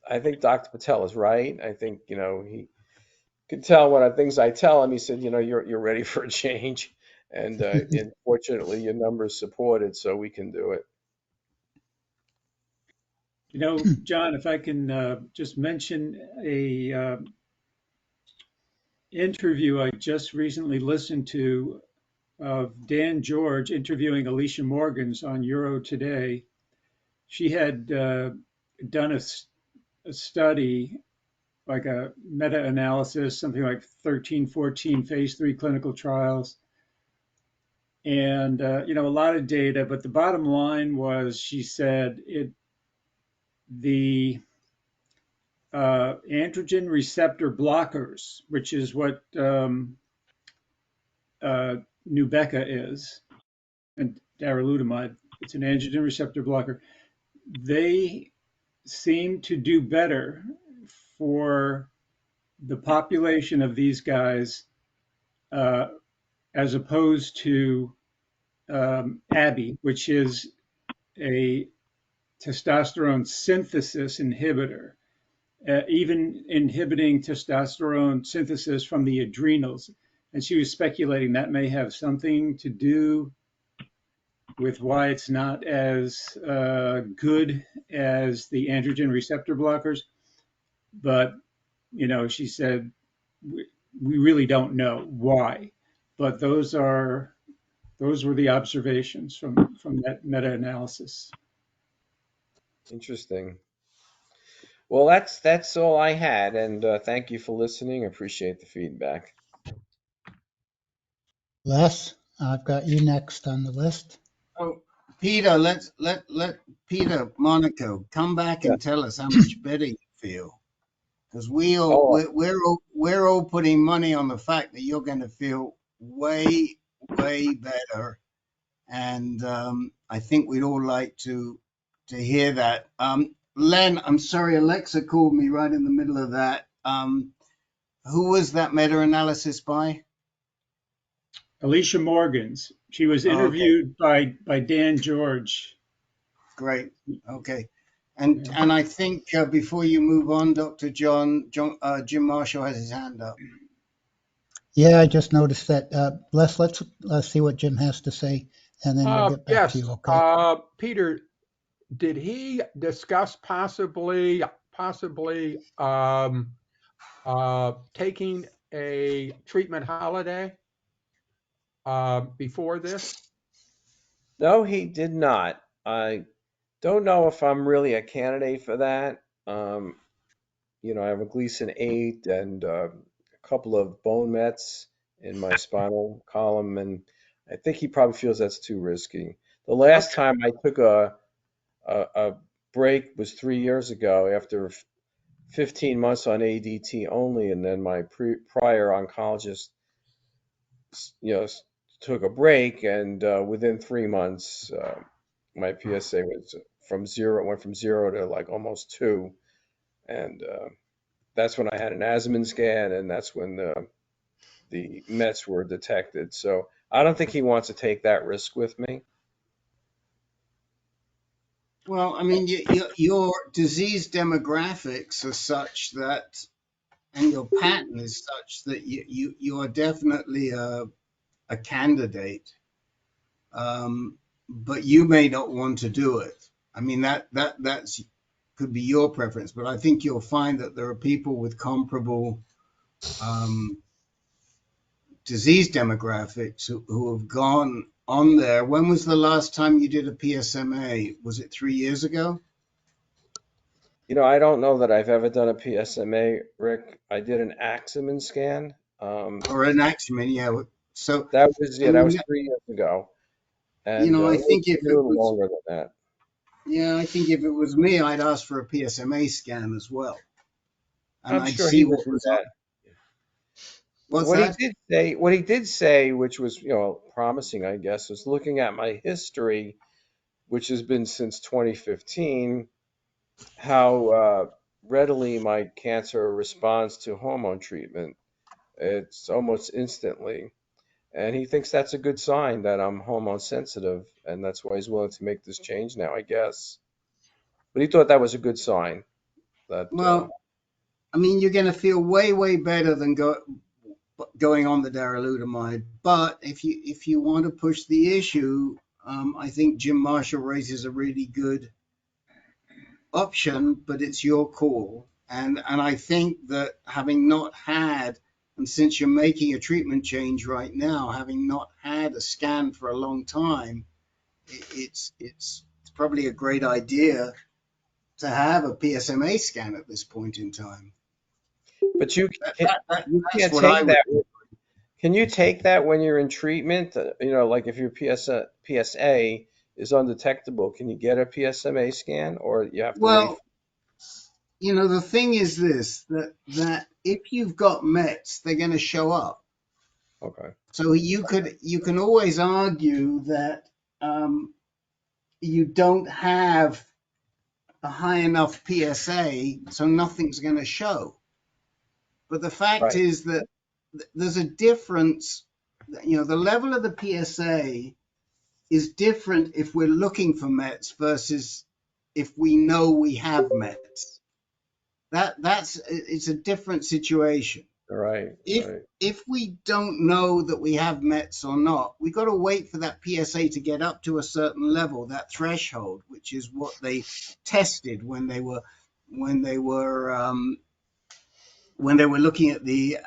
I think Dr. Patel is right. I think, he could tell when things I tell him. He said, you're ready for a change, and fortunately, your numbers support it, so we can do it. John, if I can just mention a interview I just recently listened to of Dan George interviewing Alicia Morgans on Euro Today. She had done a study, like a meta-analysis, something like 13, 14 phase 3 clinical trials, and a lot of data. But the bottom line was, she said, the androgen receptor blockers, which is what Nubeca is, and darolutamide, it's an androgen receptor blocker. They seem to do better for the population of these guys uh, as opposed to ABI, which is a testosterone synthesis inhibitor, even inhibiting testosterone synthesis from the adrenals. And she was speculating that may have something to do with why it's not as good as the androgen receptor blockers. But, she said, we really don't know why. But those were the observations from that meta-analysis. Interesting. Well, that's all I had, and thank you for listening. Appreciate the feedback. Les, I've got you next on the list. Oh, Peter, let Peter Monaco come back Yeah. and tell us how much better you feel, because Oh, we're all putting money on the fact that you're going to feel way better, and I think we'd all like to hear that. Len, I'm sorry, Alexa called me right in the middle of that. Who was that meta-analysis by? Alicia Morgans. She was Okay, interviewed by Dan George. great. Okay. And Yeah. and I think before you move on, Dr. Jim Marshall has his hand up. Yeah, I just noticed that. Les, let's see what Jim has to say, and then we'll get back to Yes, you, okay? Peter, did he discuss possibly taking a treatment holiday before this? no, he did not. I don't know if I'm really a candidate for that. I have a Gleason 8 and a couple of bone mets in my spinal column, and I think he probably feels that's too risky. The last Okay. time I took a break was 3 years ago after 15 months on ADT only, and then my prior oncologist, you know, took a break, and within 3 months, my PSA went from zero to like almost 2, and that's when I had an Asman scan, and that's when the Mets were detected. So I don't think he wants to take that risk with me. Well, I mean, your disease demographics are such that, and your pattern is such that you are definitely a candidate, but you may not want to do it. I mean, that's could be your preference, but I think you'll find that there are people with comparable um, disease demographics who have gone on there. When was the last time you did a PSMA? Was it 3 years ago? I don't know that I've ever done a PSMA, Rick. I did an Axeman scan. Or an Axeman, yeah. So, That was I mean, 3 years ago, and I maybe think if a it little was longer than that. Yeah, I think if it was me, I'd ask for a PSMA scan as well, and I'm I'd sure he see would what do was up. that. What's that? What he did say, which was, promising, I guess, was looking at my history, which has been since 2015, how readily my cancer responds to hormone treatment. It's almost instantly. And he thinks that's a good sign that I'm hormone sensitive, and that's why he's willing to make this change now, I guess. But he thought that was a good sign that, Well, I mean, you're going to feel way, way better than going on the darolutamide. But if you want to push the issue, I think Jim Marshall raises a really good option, but it's your call. And I think that having not had, and since you're making a treatment change right now, having not had a scan for a long time, it's probably a great idea to have a PSMA scan at this point in time. but you That's can't what I take would that. do. Can you take that when you're in treatment? Like if your PSA is undetectable, can you get a PSMA scan, or you have to wait? Well, the thing is this, that if you've got Mets, they're going to show up. Okay. So you can always argue that you don't have a high enough PSA, so nothing's going to show. But the fact Right. is that there's a difference. The level of the PSA is different if we're looking for Mets versus if we know we have Mets. It's a different situation. Right. If Right. if we don't know that we have Mets or not, we got to wait for that PSA to get up to a certain level, that threshold, which is what they tested when they were looking at the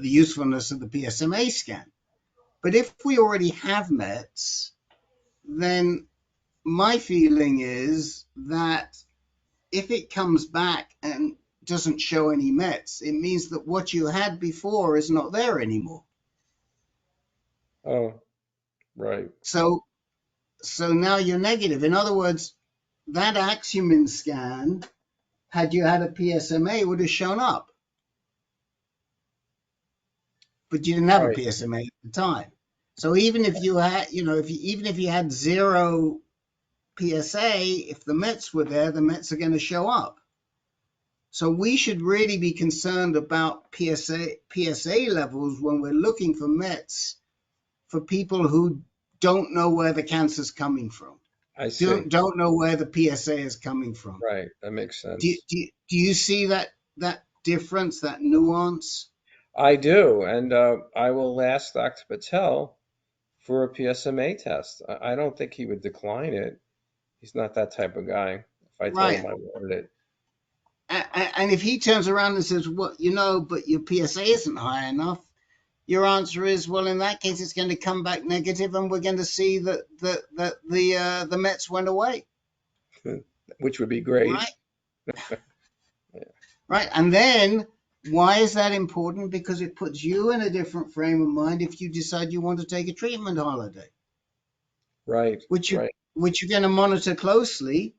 usefulness of the PSMA scan. But if we already have Mets, then my feeling is that if it comes back and doesn't show any Mets, it means that what you had before is not there anymore. Oh, right. So now you're negative. In other words, that Axumin scan, had you had a PSMA, would have shown up, but you didn't have a Right. PSMA at the time. So even if you had, even if you had zero PSA, if the Mets were there, the Mets are going to show up. So we should really be concerned about PSA levels when we're looking for Mets for people who don't know where the cancer's coming from, I see. don't know where the PSA is coming from. Right. That makes Do, sense. do, do you see that difference, that nuance? I do, and I will ask Dr. Patel for a PSMA test. I don't think he would decline it. He's not that type of guy. If I told Right. him I wanted it. And if he turns around and says, well, but your PSA isn't high enough, your answer is, well, in that case, it's going to come back negative, and we're going to see that the Mets went away. Which would be great. Right. Right. And then why is that important? Because it puts you in a different frame of mind if you decide you want to take a treatment holiday, Right. which Right. you're going to monitor closely.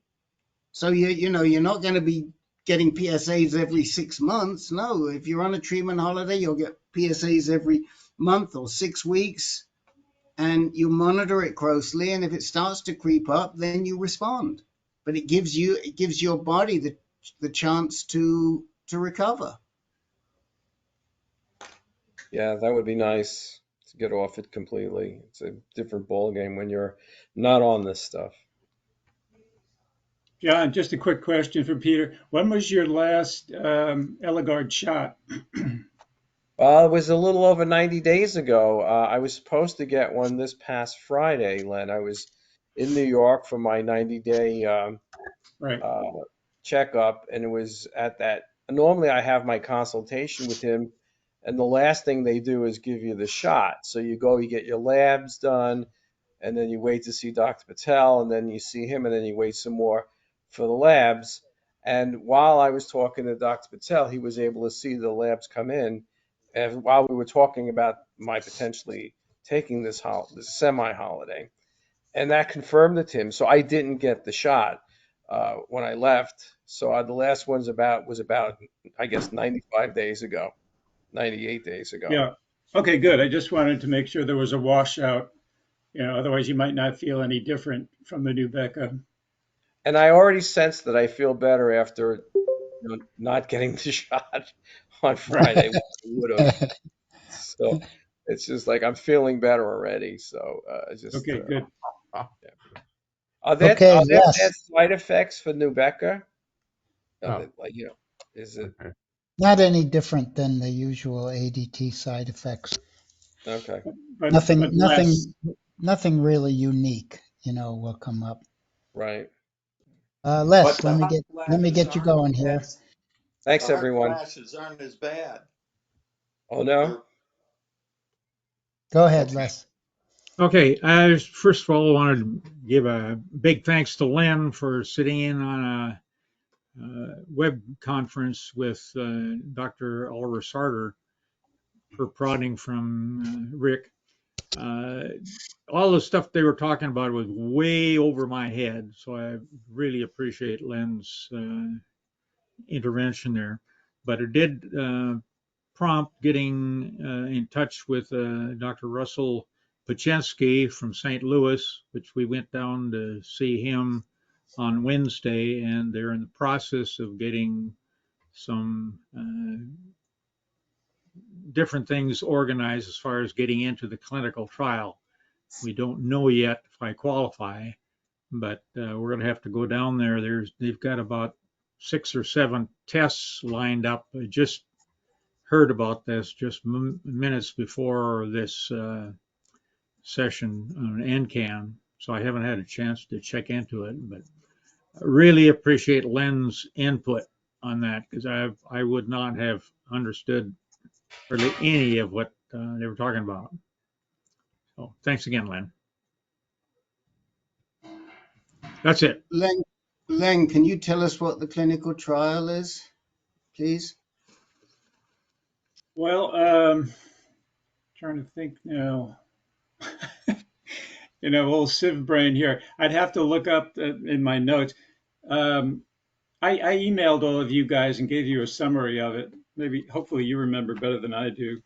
So you're not going to be getting PSAs every 6 months. No, if you're on a treatment holiday, you'll get PSAs every month or 6 weeks, and you monitor it closely. And if it starts to creep up, then you respond. But it gives your body the chance to recover. Yeah, that would be nice to get off it completely. It's a different ball game when you're not on this stuff. John, just a quick question for Peter. When was your last Eligard shot? Well, it was a little over 90 days ago. I was supposed to get one this past Friday, Len. I was in New York for my 90-day Right. checkup, and it was at that. Normally, I have my consultation with him, and the last thing they do is give you the shot. So you go, you get your labs done, and then you wait to see Dr. Patel, and then you see him, and then you wait some more for the labs. And while I was talking to Dr. Patel, he was able to see the labs come in. And while we were talking about my potentially taking this semi-holiday, and that confirmed it to him. So I didn't get the shot when I left. So the last one's was about, I guess, 95 days ago, 98 days ago. Yeah. Okay, good. I just wanted to make sure there was a washout. Otherwise you might not feel any different from the Nubeqa. And I already sensed that I feel better after not getting the shot on Friday, which I would have. So it's just like I'm feeling better already. So Okay, good. Ah, yeah. Are there Okay, bad Les, side effects for Nubeqa? oh, Like, is it okay. not any different than the usual ADT side effects. okay? But Nothing, less. nothing really unique, will come up. Right. Les, But let the me hot flashes get you aren't going here. as Thanks, the hot everyone. flashes aren't as bad. Oh no. They're Go ahead, okay. Les. Okay, I first of all wanted to give a big thanks to Lynn for sitting in on a web conference with Dr. Oliver Sarter for prodding from Rick. All the stuff they were talking about was way over my head, so I really appreciate Lynn's intervention there. But it did prompt getting in touch with Dr. Russell Pachensky from St. Louis, which we went down to see him on Wednesday, and they're in the process of getting some different things organized as far as getting into the clinical trial. We don't know yet if I qualify, but we're going to have to go down there. They've got about 6 or 7 tests lined up. I just heard about this just minutes before this session on AnCan, so I haven't had a chance to check into it, but I really appreciate Len's input on that because I would not have understood hardly any of what they were talking about. So thanks again, Len. That's it. Len, can you tell us what the clinical trial is, please? Well, trying to think now. Old sieve brain here. I'd have to look up in my notes. Um, I emailed all of you guys and gave you a summary of it. Maybe, hopefully, you remember better than I do.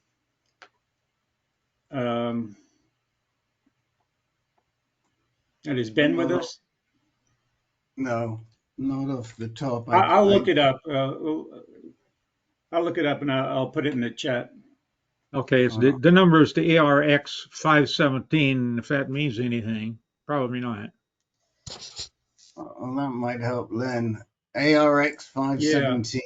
And has Ben with us? No, not off the top. I'll look it up. I'll look it up and I'll put it in the chat. Okay, it's the number is the ARX 517. If that means anything, probably not. Well, that might help Len. ARX 517.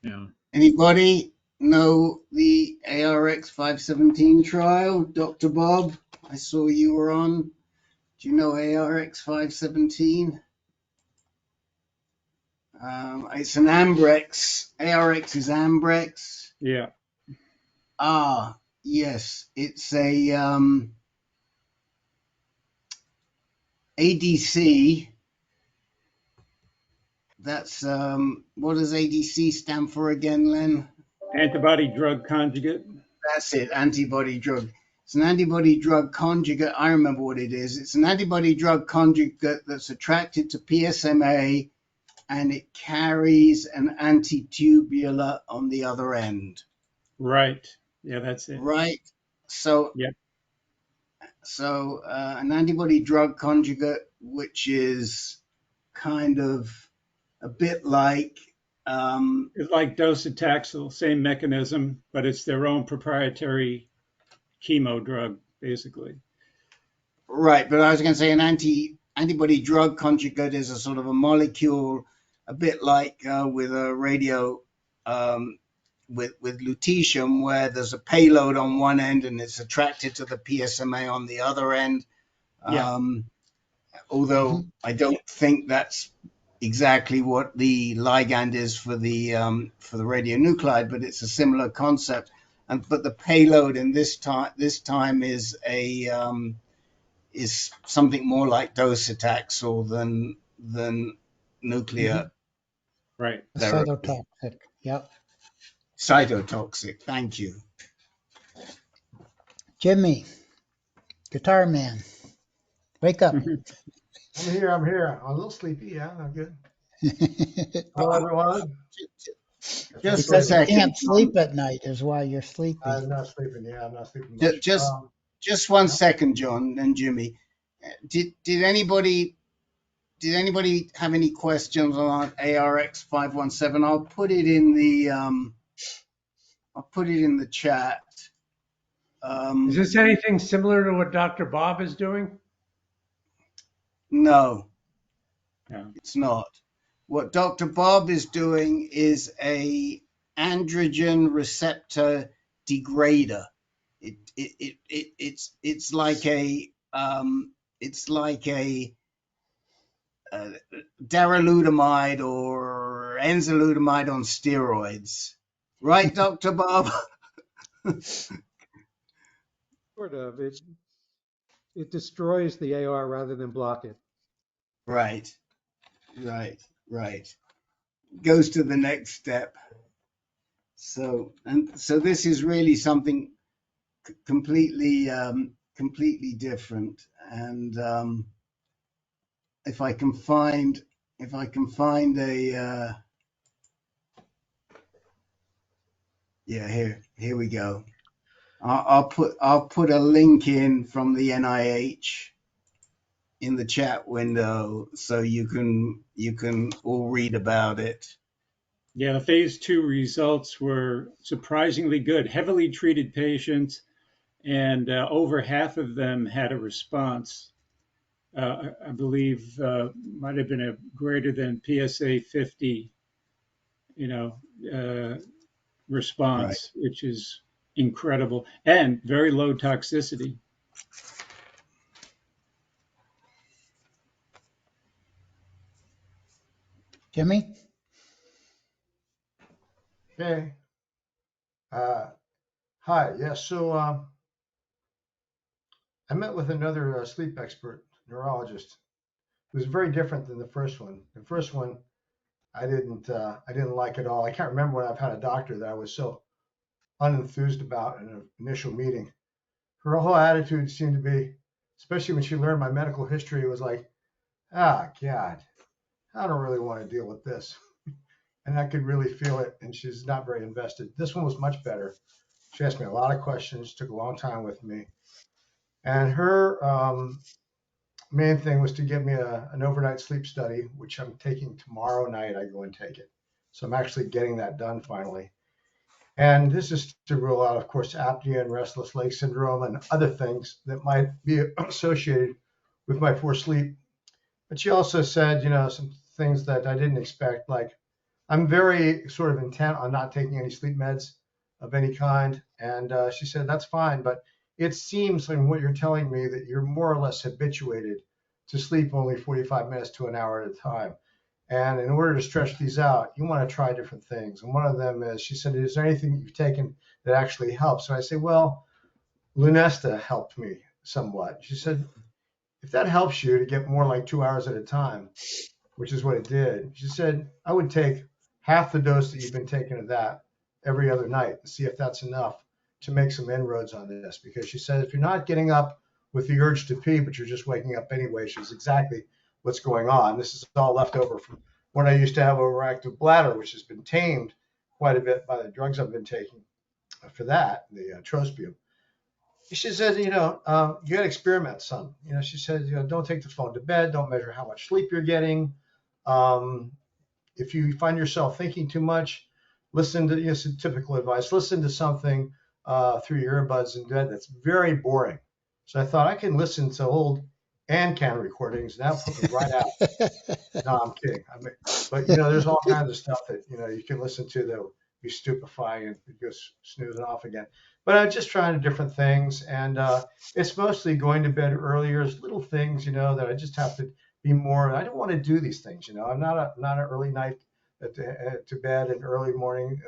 Yeah. Anybody know the ARX 517 trial? Dr. Bob, I saw you were on. Do you know ARX 517? It's an Ambrex. ARX is Ambrex. Yeah. Yes. It's a ADC. That's what does ADC stand for again, Len? Antibody drug conjugate. That's it, antibody drug. It's an antibody drug conjugate. I remember what it is. It's an antibody drug conjugate that's attracted to PSMA and it carries an antitubular on the other end. Right. Yeah, that's it. Right. So, Yep. So an antibody drug conjugate, which is kind of a bit like It's like docetaxel, same mechanism, but it's their own proprietary chemo drug, basically. right. But I was going to say an antibody drug conjugate is a sort of a molecule, a bit like with a radio with lutetium, where there's a payload on one end and it's attracted to the PSMA on the other end. Yeah. Although I don't think that's exactly what the ligand is for the radionuclide, but it's a similar concept. But the payload in this time is is something more like docetaxel than nuclear Right. therapy. Cytotoxic. Yep. Cytotoxic. Thank you. Jimmy, Guitar Man. Wake up. Mhm. I'm here. I'm here. I'm a little sleepy. Yeah, I'm good. Hello, everyone. Just a Because you Especially, second, can't John. sleep at night is why you're sleepy. I'm not sleeping. Yeah, I'm not sleeping Ju- much. Just, just one Yeah. second, John and Jimmy. Did anybody have any questions on ARX 517? I'll put it in the chat. Is this anything similar to what Dr. Bob is doing? No, No. it's not. What Dr. Bob is doing is a androgen receptor degrader. It's like a uh, darolutamide or enzalutamide on steroids, right, Dr. Bob? Sort of. It destroys the AR rather than block it. Right, right. Goes to the next step. So this is really something completely different. And if I can find a yeah, here we go. I'll put a link in from the NIH in the chat window so you can all read about it. Yeah, the phase 2 results were surprisingly good. Heavily treated patients, and over half of them had a response. I believe might have been a greater than PSA 50, Right. response, which is incredible, and very low toxicity. Jimmy? Okay. Hi. Yeah. So I met with another sleep expert neurologist. It was very different than the first one. The first one I didn't like at all. I can't remember when I've had a doctor that I was so unenthused about in an initial meeting. Her whole attitude seemed to be, especially when she learned my medical history, it was like, ah, God, I don't really want to deal with this. And I could really feel it. And she's not very invested. This one was much better. She asked me a lot of questions, took a long time with me. And her main thing was to give me an overnight sleep study, which I'm taking tomorrow night. I go and take it. So I'm actually getting that done finally. And this is to rule out, of course, apnea and restless leg syndrome and other things that might be associated with my poor sleep. But she also said, some things that I didn't expect, like I'm very sort of intent on not taking any sleep meds of any kind. And she said, that's fine. But it seems from what you're telling me that you're more or less habituated to sleep only 45 minutes to an hour at a time. And in order to stretch these out, you want to try different things. And one of them is, she said, is there anything that you've taken that actually helps? And I say, well, Lunesta helped me somewhat. She said, if that helps you to get more like 2 hours at a time, which is what it did, she said, I would take half the dose that you've been taking of that every other night and see if that's enough to make some inroads on this. Because she said, if you're not getting up with the urge to pee, but you're just waking up anyway, which is exactly what's going on. This is all left over from when I used to have overactive bladder, which has been tamed quite a bit by the drugs I've been taking for that, the trospium. She said, you got to experiment some. She said, don't take the phone to bed. Don't measure how much sleep you're getting. Um, if you find yourself thinking too much, listen to, some typical advice. Listen to something through your earbuds in bed that's very boring. So I thought I can listen to old AnCan recordings and that'll put me right out. No, I'm kidding. But there's all kinds of stuff that you can listen to that will be stupefying and just snoozing off again. But I'm just trying different things, and it's mostly going to bed earlier. It's little things, that I just have to be more. I don't want to do these things. I'm not an early night to bed and early morning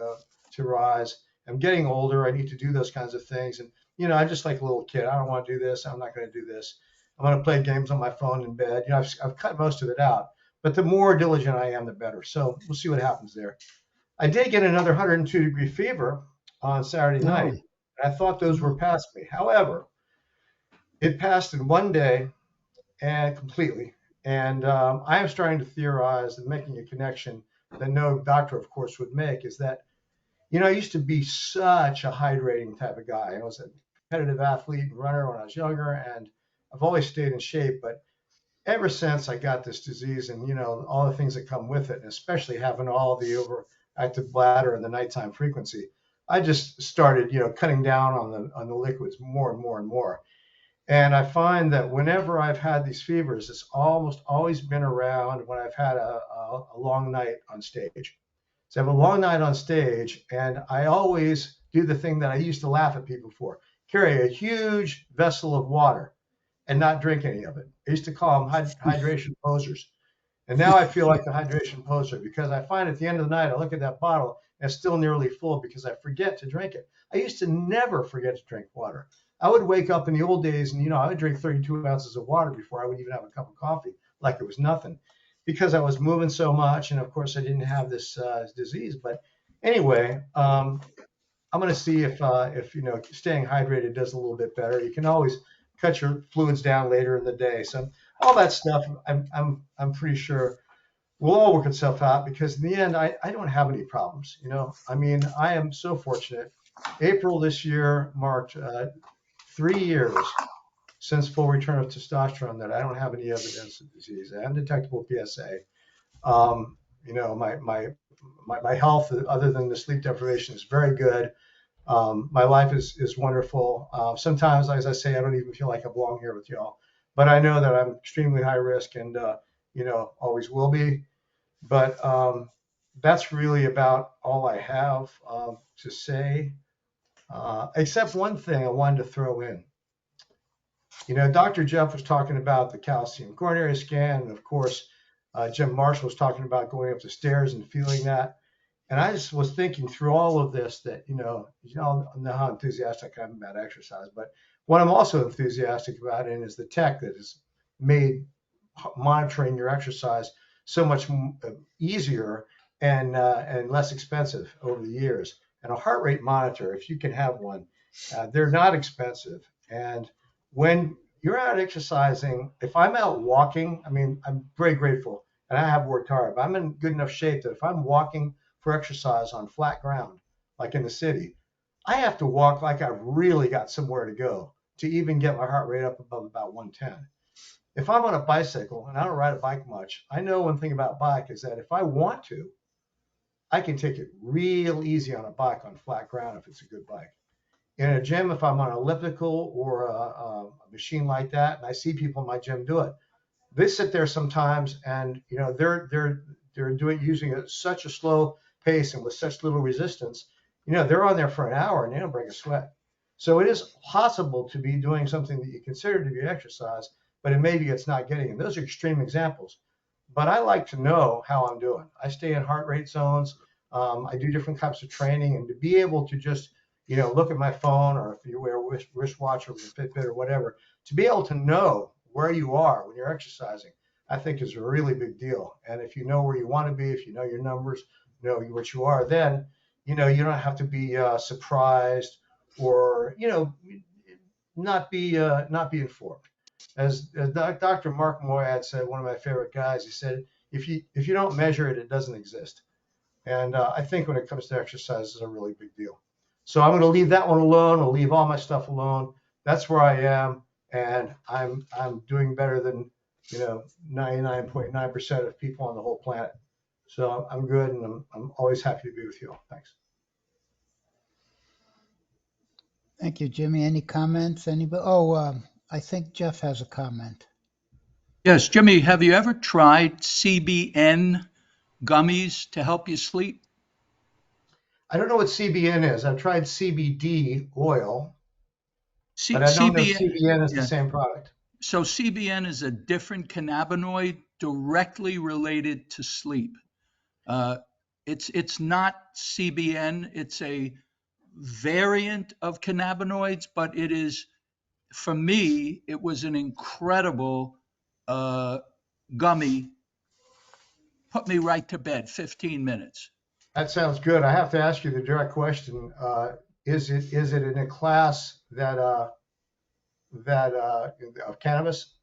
to rise. I'm getting older. I need to do those kinds of things, and I'm just like a little kid. I don't want to do this. I'm not going to do this. I'm going to play games on my phone in bed. I've cut most of it out. But the more diligent I am, the better. So we'll see what happens there. I did get another 102-degree fever on Saturday night. No. And I thought those were past me. However, it passed in one day, and completely. And I am starting to theorize and making a connection that no doctor, of course, would make, is that, I used to be such a hydrating type of guy. I was a competitive athlete and runner when I was younger, and I've always stayed in shape. But ever since I got this disease and, all the things that come with it, and especially having all the overactive bladder and the nighttime frequency, I just started, cutting down on the liquids more and more and more. And I find that whenever I've had these fevers, it's almost always been around when I've had a long night on stage. So I have a long night on stage, and I always do the thing that I used to laugh at people for: carry a huge vessel of water and not drink any of it. I used to call them hydration posers. And now I feel like the hydration poser, because I find at the end of the night, I look at that bottle and it's still nearly full because I forget to drink it. I used to never forget to drink water. I would wake up in the old days and, I would drink 32 ounces of water before I would even have a cup of coffee, like it was nothing, because I was moving so much. And of course, I didn't have this disease. But anyway, I'm going to see if staying hydrated does a little bit better. You can always cut your fluids down later in the day. So all that stuff, I'm pretty sure will all work itself out, because in the end, I don't have any problems. I mean, I am so fortunate. April this year marked 3 years since full return of testosterone that I don't have any evidence of disease. I have undetectable PSA. My health, other than the sleep deprivation, is very good. My life is wonderful. Sometimes, as I say, I don't even feel like I belong here with y'all, but I know that I'm extremely high risk and, always will be. But that's really about all I have to say, except one thing I wanted to throw in. Dr. Jeff was talking about the calcium coronary scan, and of course, Jim Marshall was talking about going up the stairs and feeling that. And I just was thinking through all of this that, you know how enthusiastic I am about exercise, but what I'm also enthusiastic about is the tech that has made monitoring your exercise so much easier and less expensive over the years. And a heart rate monitor, if you can have one, they're not expensive. And when you're out exercising, if I'm out walking, I mean, I'm very grateful and I have worked hard, but I'm in good enough shape that if I'm walking for exercise on flat ground, like in the city, I have to walk like I've really got somewhere to go to even get my heart rate up above about 110. If I'm on a bicycle, and I don't ride a bike much, I know one thing about bike is that if I want to, I can take it real easy on a bike on flat ground if it's a good bike. In a gym, if I'm on an elliptical or a machine like that, and I see people in my gym do it, they sit there sometimes and they're doing using such a slow pace and with such little resistance, they're on there for an hour and they don't break a sweat. So it is possible to be doing something that you consider to be exercise, but maybe it's not getting it. Those are extreme examples. But I like to know how I'm doing. I stay in heart rate zones. I do different types of training, and to be able to just look at my phone, or if you wear a wristwatch or a Fitbit or whatever, to be able to know where you are when you're exercising, I think is a really big deal. And if you know where you want to be, if you know your numbers, know what you are, then you don't have to be surprised or not be informed. As Dr. Mark Moyad said, one of my favorite guys, he said, if you don't measure it, it doesn't exist. And I think when it comes to exercise, it's a really big deal. So I'm going to leave that one alone. I'll leave all my stuff alone. That's where I am, and I'm doing better than 99.9% of people on the whole planet. So I'm good, and I'm always happy to be with you all. Thanks. Thank you, Jimmy. Any comments? Anybody? Oh, I think Jeff has a comment. Yes, Jimmy, have you ever tried CBN gummies to help you sleep? I don't know what CBN is. I've tried CBD oil, but I don't know if CBN is the same product. So CBN is a different cannabinoid directly related to sleep. It's not CBN. It's a variant of cannabinoids, but it is, for me, it was an incredible gummy. Put me right to bed, 15 minutes. That sounds good. I have to ask you the direct question. Is it in a class that of cannabis?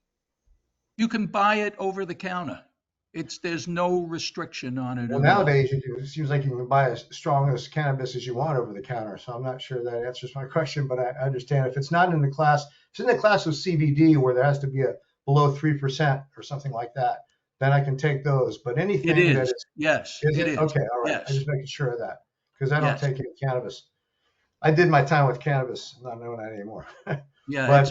You can buy it over the counter. There's no restriction on it Well, at all. nowadays it seems like you can buy as strong as cannabis as you want over the counter. So I'm not sure that answers my question, but I understand if it's not in the class, if it's in the class of CBD where there has to be a below 3% or something like that, then I can take those. But It anything that is. Yes, is it it? is. Okay, all right. I'm Yes, just making sure of that because I don't yes. take any cannabis. I did my time with cannabis. I'm not doing that anymore. Yeah, But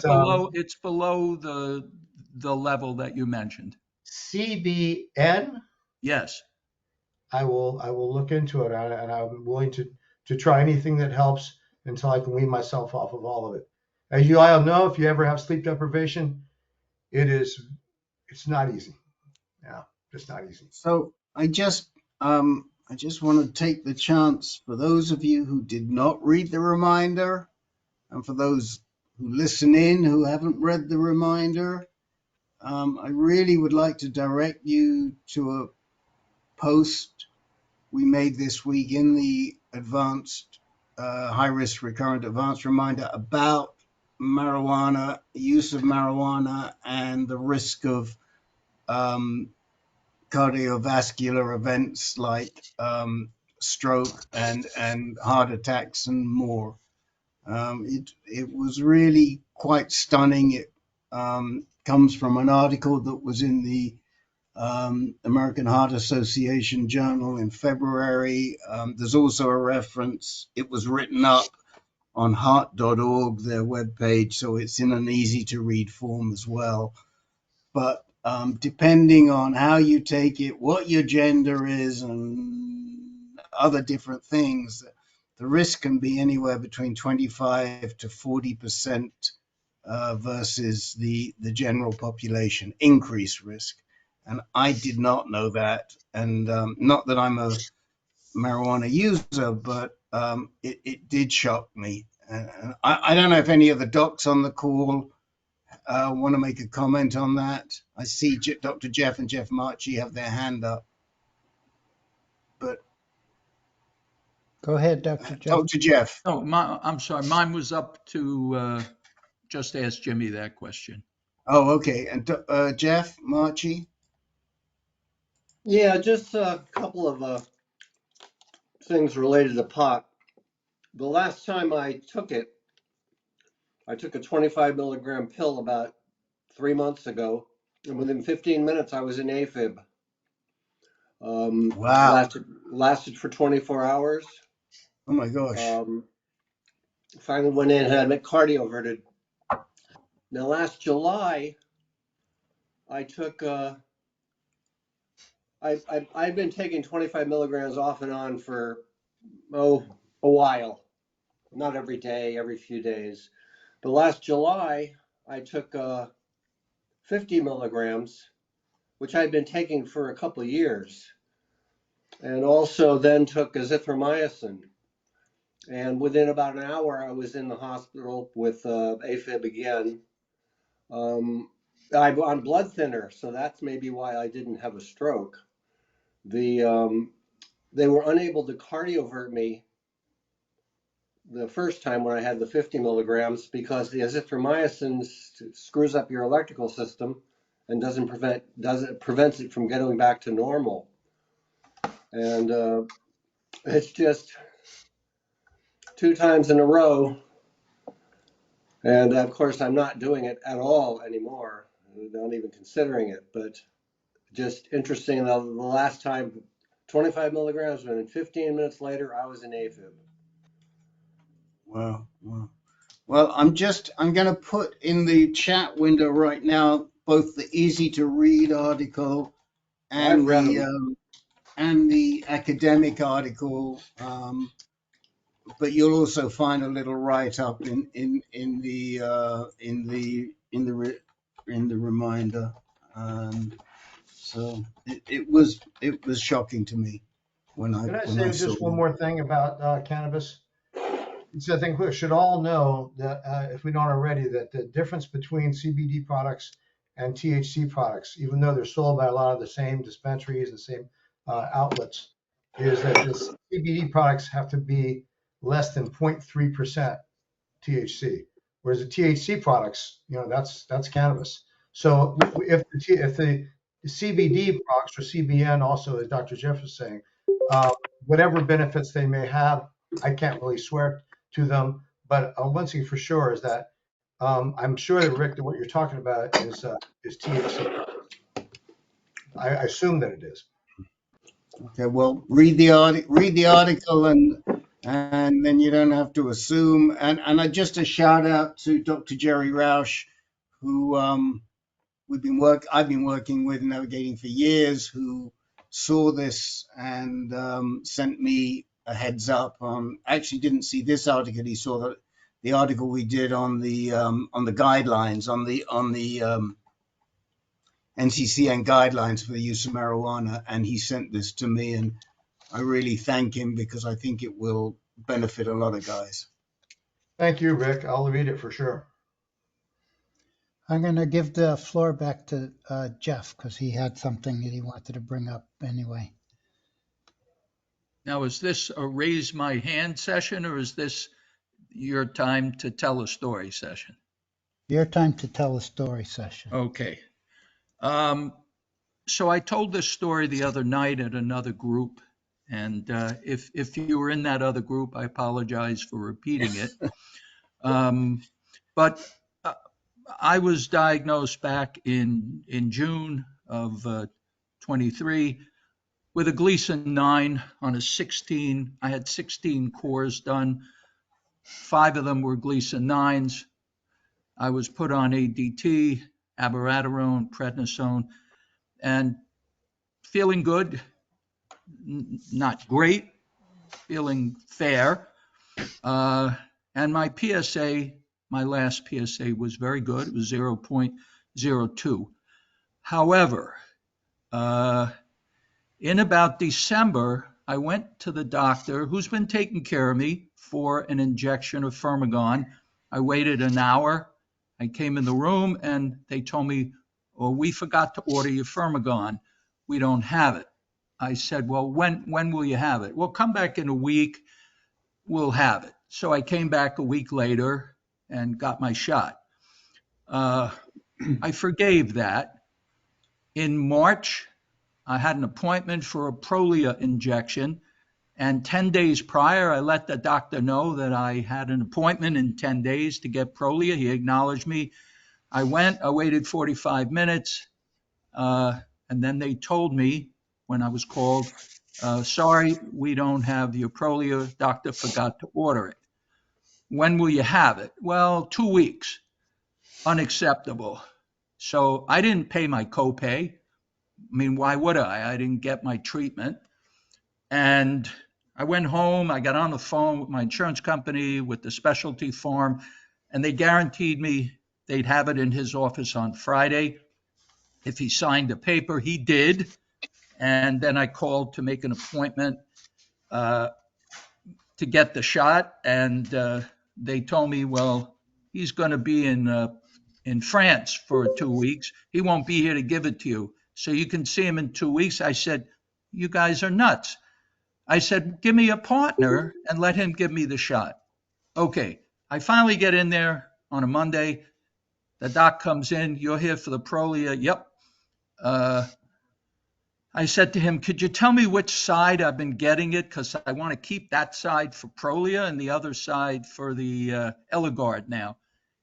it's below the level that you mentioned. CBN, Yes. I will look into it, and I'm willing to try anything that helps until I can wean myself off of all of it. As you all know, if you ever have sleep deprivation, it's not easy. Yeah, just not easy. So I just want to take the chance for those of you who did not read the reminder, and for those who listen in who haven't read the reminder, I really would like to direct you to a post we made this week in the advanced high risk recurrent advanced reminder about marijuana, use of marijuana, and the risk of cardiovascular events like stroke and heart attacks and more. It was really quite stunning. It comes from an article that was in the American Heart Association Journal in February. There's also a reference. It was written up on heart.org, their webpage, so it's in an easy to read form as well. But depending on how you take it, what your gender is, and other different things, the risk can be anywhere between 25 to 40% versus the general population, increased risk. And I did not know that. And not that I'm a marijuana user, but it did shock me. And I don't know if any of the docs on the call want to make a comment on that. I see Dr. Jeff and Jeff Marchi have their hand up. But Go ahead, Dr. Jeff. Dr. Jeff. Oh, I'm sorry. Mine was up to just ask Jimmy that question. Oh, okay. And Jeff Marchi? Yeah, just a couple of things related to pot. The last time I took it, I took a 25 milligram pill about 3 months ago, and within 15 minutes I was in AFib. Wow. Lasted for 24 hours. Oh my gosh. Finally went in and had it cardioverted. Now last July, I took I've been taking 25 milligrams off and on for a while. Not every day, every few days. But last July, I took 50 milligrams, which I'd been taking for a couple of years, and also then took azithromycin. And within about an hour, I was in the hospital with AFib again. I'm on blood thinner, so that's maybe why I didn't have a stroke. They were unable to cardiovert me the first time when I had the 50 milligrams because the azithromycin screws up your electrical system and prevents it from getting back to normal. And it's just 2 times in a row. And of course, I'm not doing it at all anymore. Not even considering it, but just interesting. The last time, 25 milligrams, and then 15 minutes later, I was in AFib. Wow. Well, I'm going to put in the chat window right now both the easy to read article and the academic article. But you'll also find a little write up in the reminder. So it was shocking to me when I Can I saw say just one more thing about cannabis? So I think we should all know that if we don't already, that the difference between CBD products and THC products, even though they're sold by a lot of the same dispensaries and same outlets, is that the CBD products have to be less than 0.3% THC, whereas the THC products, that's cannabis. So if the CBD products or CBN also, as Dr. Jeff was saying, whatever benefits they may have, I can't really swear to them. But one thing for sure is that I'm sure that Rick, that what you're talking about is THC. I assume that it is. Okay, well, read the article, and then you don't have to assume. And just a shout out to Dr. Jerry Rausch, who I've been working with navigating for years, who saw this and sent me a heads up on. Actually, didn't see this article. He saw the article we did on the guidelines on the NCCN guidelines for the use of marijuana, and he sent this to me, and I really thank him because I think it will benefit a lot of guys. Thank you, Rick. I'll read it for sure. I'm going to give the floor back to Jeff because he had something that he wanted to bring up anyway. Now, is this a raise my hand session or is this your time to tell a story session? Your time to tell a story session. Okay. So I told this story the other night at another group, and if you were in that other group, I apologize for repeating it. But I was diagnosed back in June of 23 with a Gleason 9 on a 16. I had 16 cores done. 5 of them were Gleason 9s. I was put on ADT, abiraterone, prednisone, and feeling good, not great, feeling fair. And my PSA, my last PSA was very good. It was 0.02. However, in about December, I went to the doctor who's been taking care of me for an injection of Firmagon. I waited an hour. I came in the room and they told me, oh, we forgot to order your Firmagon. We don't have it. I said, well, when will you have it? Well, come back in a week. We'll have it. So I came back a week later and got my shot. I forgave that. In March, I had an appointment for a Prolia injection. And 10 days prior, I let the doctor know that I had an appointment in 10 days to get Prolia. He acknowledged me. I went, I waited 45 minutes. And then they told me when I was called, sorry, we don't have your Prolia. Doctor forgot to order it. When will you have it? Well, 2 weeks. Unacceptable. So I didn't pay my copay. I mean, why would I? I didn't get my treatment. And I went home. I got on the phone with my insurance company, with the specialty farm, and they guaranteed me they'd have it in his office on Friday. If he signed the paper, he did. And then I called to make an appointment to get the shot. And they told me, well, he's going to be in France for 2 weeks. He won't be here to give it to you. So you can see him in 2 weeks. I said, you guys are nuts. I said, give me a partner and let him give me the shot. Okay. I finally get in there on a Monday. The doc comes in. You're here for the Prolia. Yep. I said to him, could you tell me which side I've been getting it? Because I want to keep that side for Prolia and the other side for the Eligard now.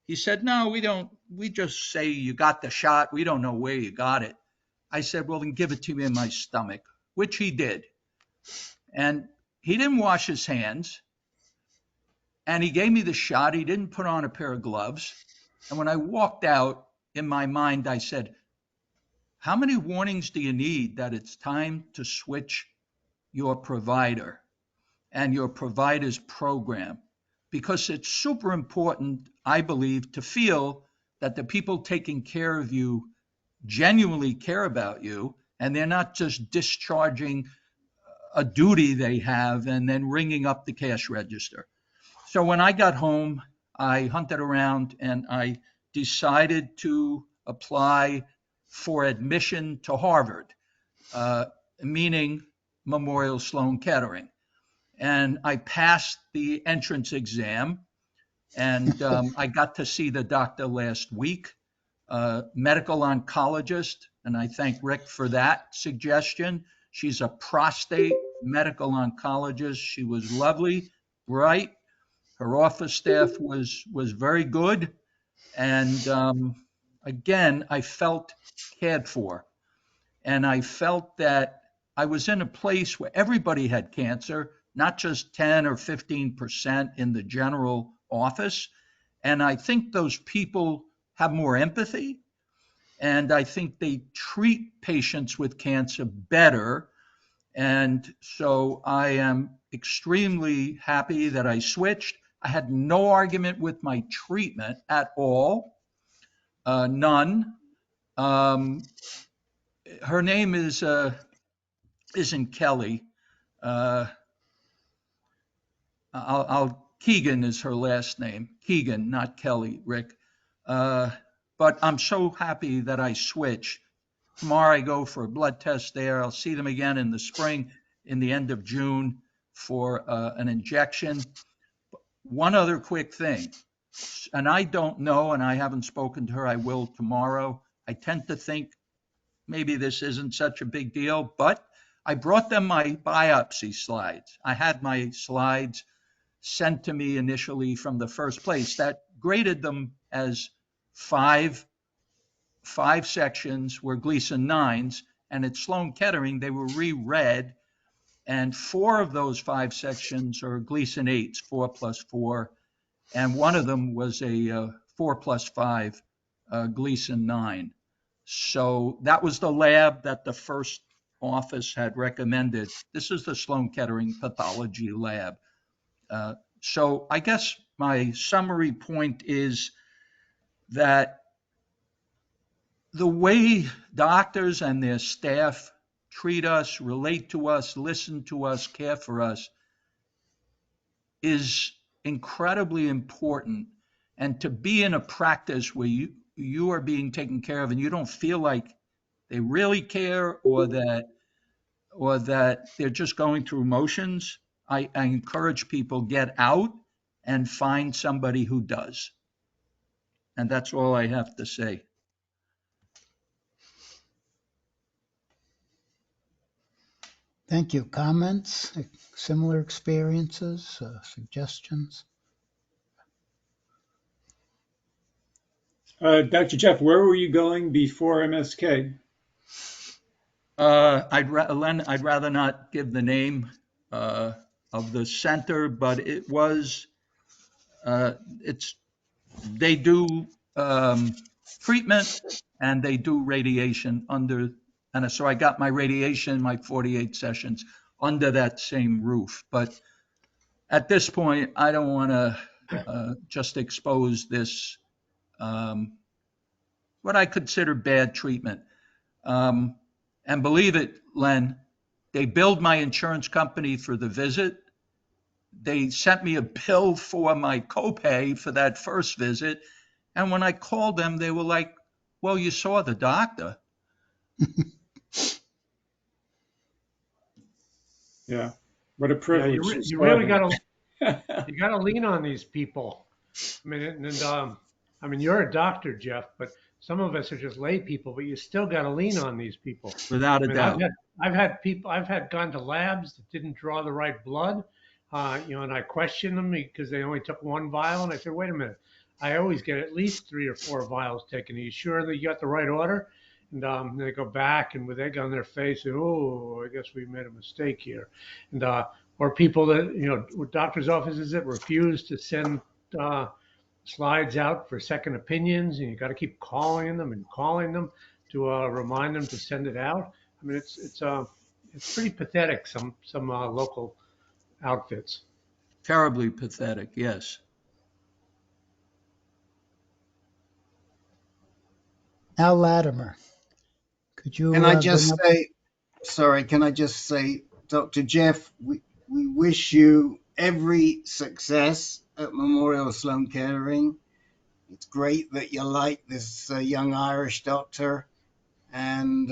He said, no, we don't. We just say you got the shot. We don't know where you got it. I said, well, then give it to me in my stomach, which he did. And he didn't wash his hands. And he gave me the shot. He didn't put on a pair of gloves. And when I walked out, in my mind, I said, how many warnings do you need that it's time to switch your provider and your provider's program? Because it's super important, I believe, to feel that the people taking care of you genuinely care about you and they're not just discharging a duty they have and then ringing up the cash register. So when I got home, I hunted around and I decided to apply for admission to Harvard, meaning Memorial Sloan Kettering. And I passed the entrance exam and I got to see the doctor last week. medical oncologist, and I thank Rick for that suggestion. She's a prostate medical oncologist. She was lovely, bright. Her office staff was very good, and again, I felt cared for, and I felt that I was in a place where everybody had cancer, not just 10 or 15% in the general office. And I think those people have more empathy, and I think they treat patients with cancer better. And so I am extremely happy that I switched. I had no argument with my treatment at all, none. Her name isn't Kelly. Uh, Keegan is her last name. Keegan, not Kelly, Rick. Uh, but I'm so happy that I switched. Tomorrow I go for a blood test there. I'll see them again in the spring, in the end of June, for an injection. One other quick thing, and I don't know, and I haven't spoken to her. I will tomorrow. I tend to think maybe this isn't such a big deal, but I brought them my biopsy slides. I had my slides sent to me initially from the first place that graded them as five sections were Gleason 9s, and at Sloan Kettering they were reread, and 4 of those 5 sections are Gleason 8s, 4 plus 4, and one of them was a 4 plus 5 Gleason 9. So that was the lab that the first office had recommended. This is the Sloan Kettering pathology lab. So I guess my summary point is that the way doctors and their staff treat us, relate to us, listen to us, care for us is incredibly important. And to be in a practice where you are being taken care of and you don't feel like they really care, or that they're just going through motions, I encourage people, get out and find somebody who does. And that's all I have to say. Thank you. Comments, similar experiences, suggestions? Dr. Jeff, where were you going before MSK? I'd rather not give the name of the center, but it was, they do treatment and they do radiation under, and so I got my radiation, my 48 sessions under that same roof. But at this point, I don't want to just expose this, what I consider bad treatment. And believe it, Len, they billed my insurance company for the visit. They sent me a bill for my copay for that first visit. And when I called them, they were like, well, you saw the doctor. Yeah. What a privilege. Yeah, you really got to lean on these people. I mean, I mean, you're a doctor, Jeff, but some of us are just lay people. But you still got to lean on these people. Without a doubt. I've had gone to labs that didn't draw the right blood, and I questioned them because they only took 1 vial, and I said, wait a minute, I always get at least 3 or 4 vials taken. Are you sure that you got the right order? And they go back and with egg on their face, and oh, I guess we made a mistake here. And or people that with doctors' offices that refuse to send slides out for second opinions, and you got to keep calling them to remind them to send it out. I mean, it's pretty pathetic. Some local outfits. Terribly pathetic, yes. Al Latimer, could you? Can I just say, Dr. Jeff, we wish you every success at Memorial Sloan Kettering. It's great that you like this young Irish doctor, and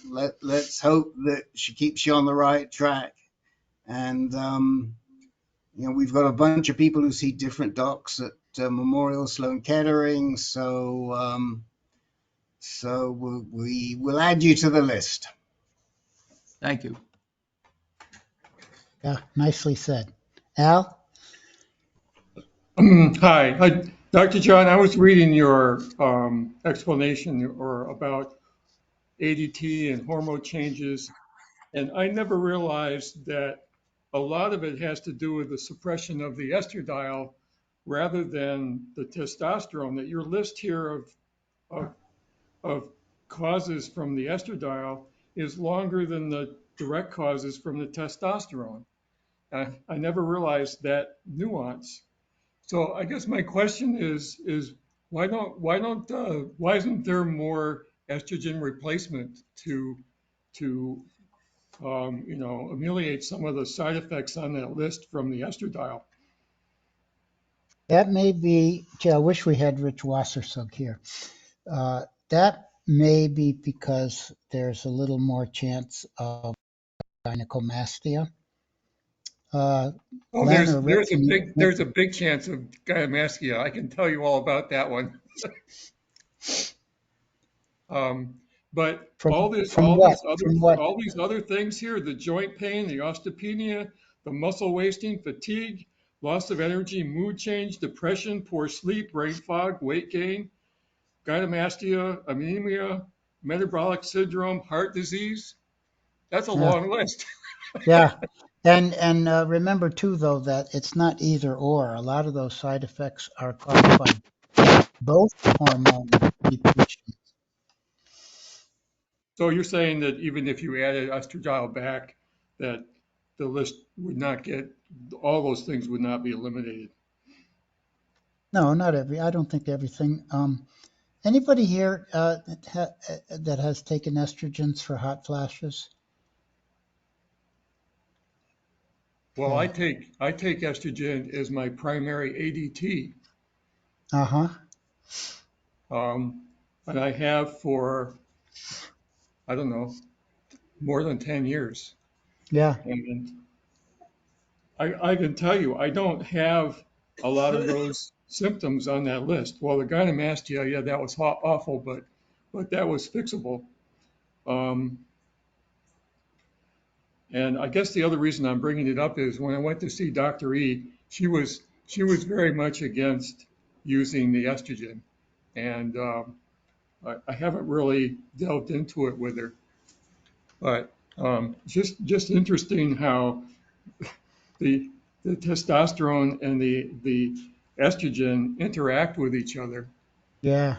let's hope that she keeps you on the right track. And we've got a bunch of people who see different docs at Memorial Sloan Kettering, so So we will add you to the list. Thank you. Yeah, nicely said. Al? Hi, Dr. John. I was reading your explanation or about ADT and hormone changes, and I never realized that a lot of it has to do with the suppression of the estradiol rather than the testosterone. That your list here of, of causes from the estradiol is longer than the direct causes from the testosterone. I never realized that nuance. So I guess my question is why isn't there more estrogen replacement to ameliorate some of the side effects on that list from the estradiol? That may be, gee, I wish we had Rich Wassersug here. That may be because there's a little more chance of gynecomastia. Oh, Len or Rick, can you? there's a big chance of gynecomastia. I can tell you all about that one. But From what? From what? all these other things here, the joint pain, the osteopenia, the muscle wasting, fatigue, loss of energy, mood change, depression, poor sleep, brain fog, weight gain, gynecomastia, anemia, metabolic syndrome, heart disease. That's a Yeah, long list. yeah. And remember too, though, that it's not either or. A lot of those side effects are caused by both hormone depletion. So you're saying that even if you added estradiol back, that the list would not get, all those things would not be eliminated. No, not every. I don't think everything. Anybody here that has taken estrogens for hot flashes? Well, Okay. I take estrogen as my primary ADT, Uh-huh. and I have for, I don't know, more than 10 years. Yeah. And I can tell you, I don't have a lot of those symptoms on that list. Well, the gynecomastia, yeah, that was awful, but that was fixable. Um, And I guess the other reason I'm bringing it up is when I went to see Dr. E, she was very much against using the estrogen, and I haven't really delved into it with her. But just interesting how the testosterone and the estrogen interact with each other. Yeah.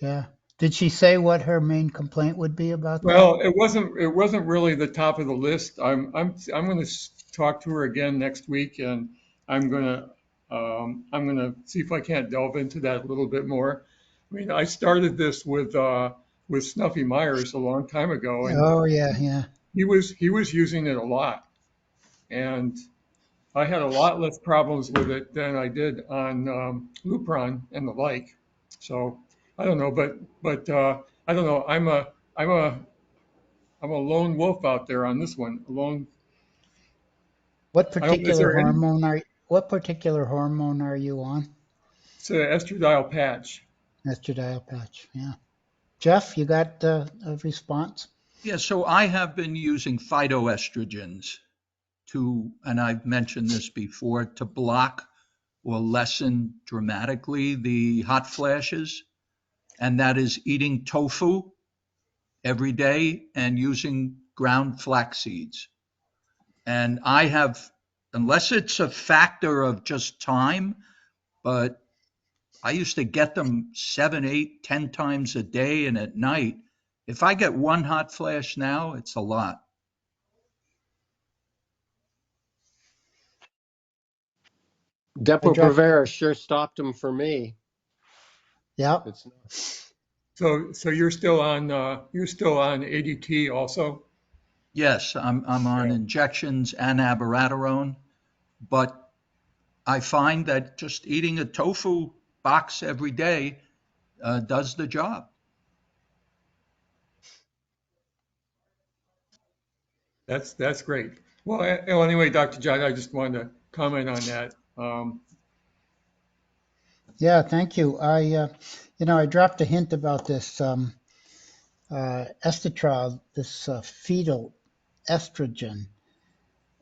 Yeah. Did she say what her main complaint would be about that? Well, it wasn't really the top of the list. I'm going to talk to her again next week, and I'm going to see if I can't delve into that a little bit more. I mean, I started this with Snuffy Myers a long time ago, and Oh, yeah, yeah. he was using it a lot, and I had a lot less problems with it than I did on Lupron and the like. So I don't know, but I don't know. I'm a I'm a lone wolf out there on this one. Alone. What I don't. Is particular there any? hormone are you on? It's an estradiol patch. Estradiol patch. Yeah. Jeff, you got a response? Yeah, so I have been using phytoestrogens and I've mentioned this before, to block or lessen dramatically the hot flashes. And that is eating tofu every day and using ground flax seeds. And I have, unless it's a factor of just time, but I used to get them 7, 8, 10 times a day and at night. If I get one hot flash now, it's a lot. I dropped. Depo-Provera sure stopped them for me. Yeah. It's So you're still on ADT also. Yes, I'm on Yeah. injections and abiraterone, but I find that just eating a tofu box every day does the job. That's great. Well, anyway, Dr. John, I just wanted to comment on that. Yeah, thank you. I dropped a hint about this estradiol, this fetal estrogen.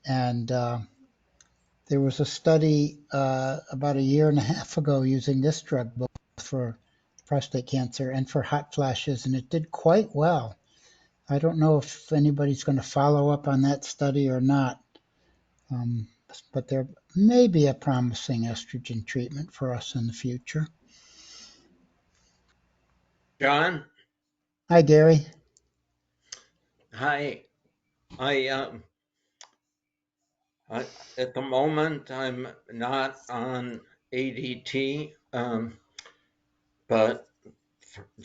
And there was a study about a year and a half ago using this drug both for prostate cancer and for hot flashes, and it did quite well. I don't know if anybody's going to follow up on that study or not, but there may be a promising estrogen treatment for us in the future. John, Hi, Gary. hi. At the moment, I'm not on ADT, but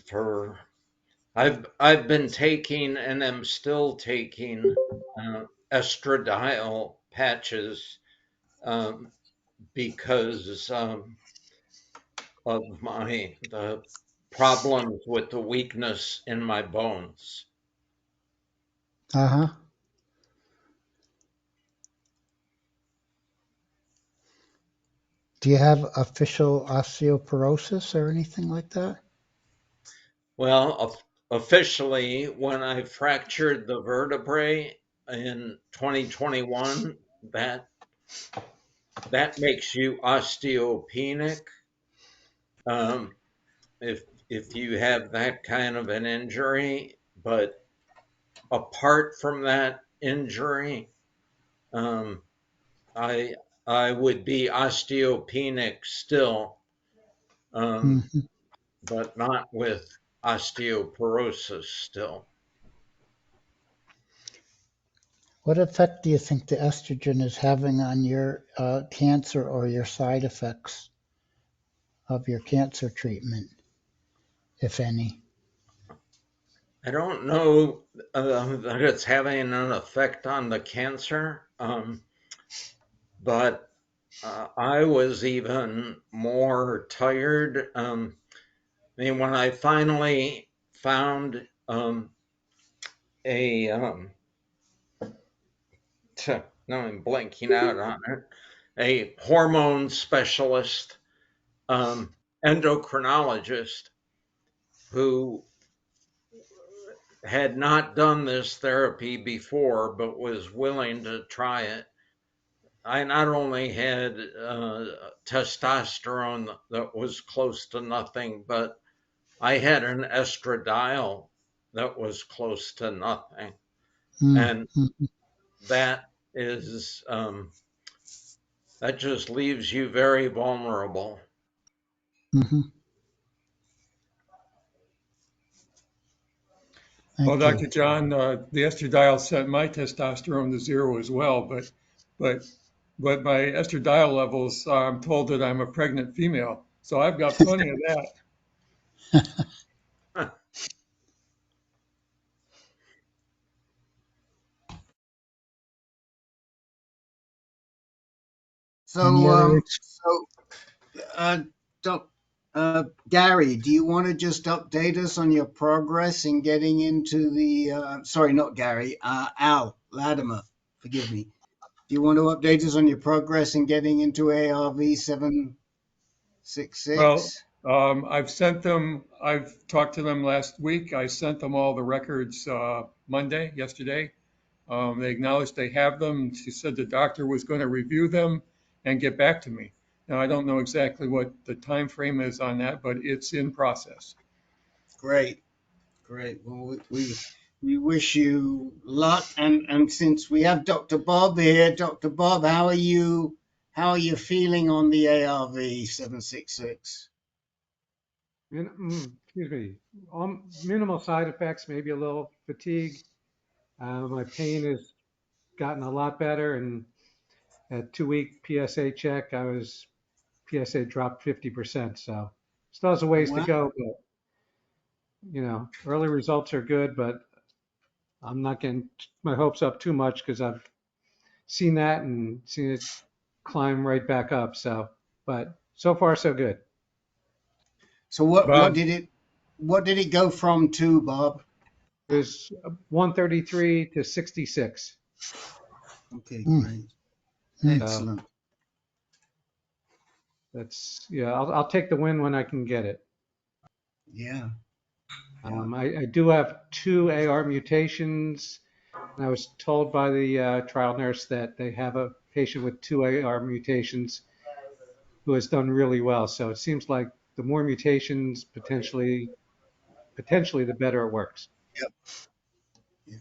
for I've been taking and am still taking estradiol patches because of the problems with the weakness in my bones. Uh-huh. Do you have official osteoporosis or anything like that? Well, officially, when I fractured the vertebrae in 2021, that makes you osteopenic. Um, if you have that kind of an injury, but apart from that injury, um, I would be osteopenic still, Mm-hmm. but not with osteoporosis still. What effect do you think the estrogen is having on your cancer or your side effects of your cancer treatment, if any? I don't know that it's having an effect on the cancer, but I was even more tired. I mean, when I finally found a now I'm blanking out on it, a hormone specialist, endocrinologist who had not done this therapy before but was willing to try it. I not only had testosterone that was close to nothing, but I had an estradiol that was close to nothing. And Mm-hmm. that is, that just leaves you very vulnerable. Mm-hmm. Well, Thank you. Dr. John, the estradiol sent my testosterone to zero as well, but my estradiol levels, I'm told that I'm a pregnant female, so I've got plenty of that. Any other? Uh, Doc, Gary, do you want to just update us on your progress in getting into the, sorry, not Gary, Al Latimer, forgive me. Do you want to update us on your progress in getting into ARV Well, 766? I've talked to them last week. I sent them all the records yesterday. They acknowledged they have them. She said the doctor was going to review them and get back to me. Now, I don't know exactly what the time frame is on that, but it's in process. Great, great. Well, we wish you luck. And since we have Dr. Bob here, Dr. Bob, how are you feeling on the ARV 766? Excuse me. Minimal side effects, maybe a little fatigue. My pain has gotten a lot better, and at 2-week PSA check, PSA dropped 50%. So still has a ways to Wow. go, but early results are good, but I'm not getting my hopes up too much because I've seen that and seen it climb right back up. So, but so far so good. So what Bob, did it go from to, Bob? It was 133 to 66. Okay, Mm. great. Mm. So Excellent. I'll take the win when I can get it. Yeah. I do have 2 AR mutations, and I was told by the trial nurse that they have a patient with 2 AR mutations who has done really well. So it seems like the more mutations, potentially the better it works. Yep. Yeah,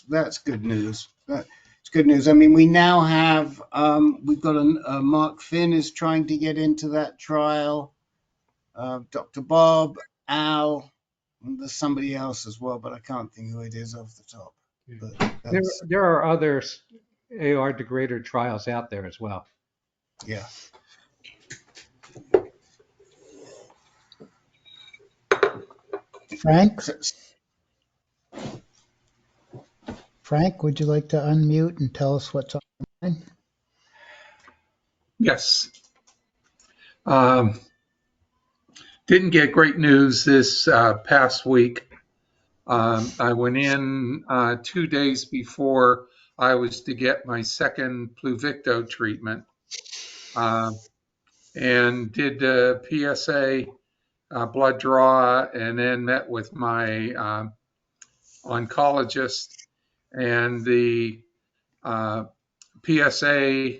that's good news. It's good news. I mean, we now have we've got Mark Finn is trying to get into that trial. Dr. Bob, Al, and there's somebody else as well, but I can't think who it is off the top. But There are other AR degrader trials out there as well. Yeah. Frank, would you like to unmute and tell us what's on your mind? Yes. Didn't get great news this past week. I went in 2 days before I was to get my second Pluvicto treatment, and did the PSA blood draw, and then met with my oncologist, and the PSA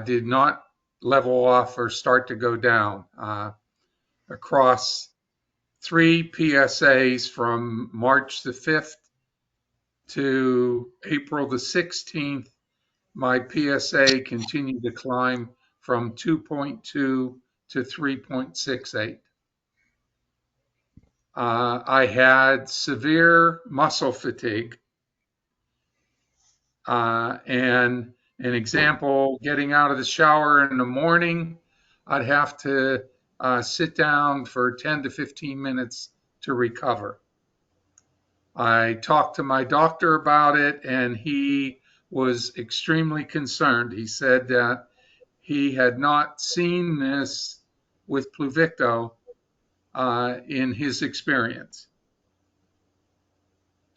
did not level off or start to go down. Across 3 PSAs from March the 5th to April the 16th, my PSA continued to climb from 2.2 to 3.68. I had severe muscle fatigue, and an example, getting out of the shower in the morning, I'd have to sit down for 10 to 15 minutes to recover. I talked to my doctor about it, and he was extremely concerned. He said that he had not seen this with Pluvicto in his experience.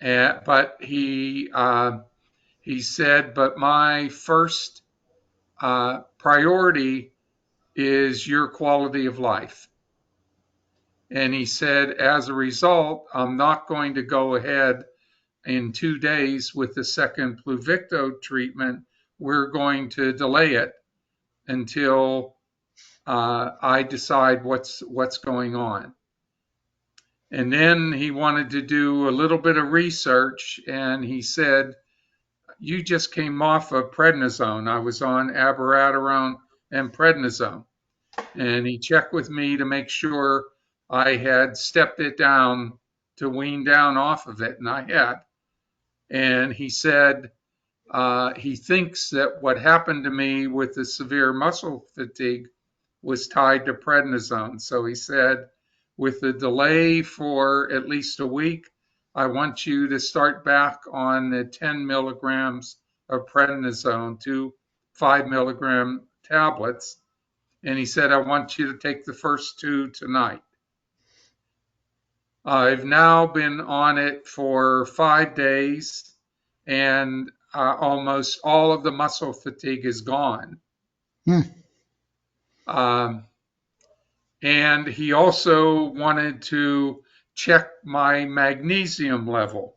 But he said, but my first priority is your quality of life. And he said, as a result, I'm not going to go ahead in 2 days with the second Pluvicto treatment. We're going to delay it until I decide what's going on. And then he wanted to do a little bit of research, and he said, you just came off of prednisone. I was on abiraterone and prednisone. And he checked with me to make sure I had stepped it down to wean down off of it, and I had. And he said he thinks that what happened to me with the severe muscle fatigue was tied to prednisone. So he said, with the delay for at least a week, I want you to start back on the 10 milligrams of prednisone, 2 5-milligram tablets. And he said, I want you to take the first 2 tonight. I've now been on it for 5 days, and almost all of the muscle fatigue is gone. And he also wanted to check my magnesium level.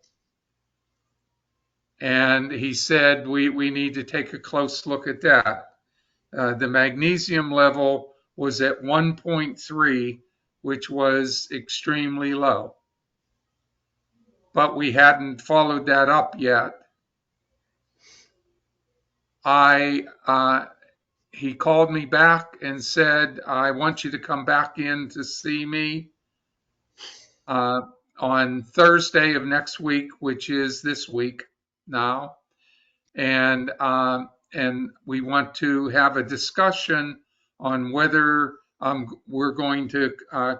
And he said, we need to take a close look at that. The magnesium level was at 1.3, which was extremely low. But we hadn't followed that up yet. He called me back and said, I want you to come back in to see me on Thursday of next week, which is this week now. And we want to have a discussion on whether we're going to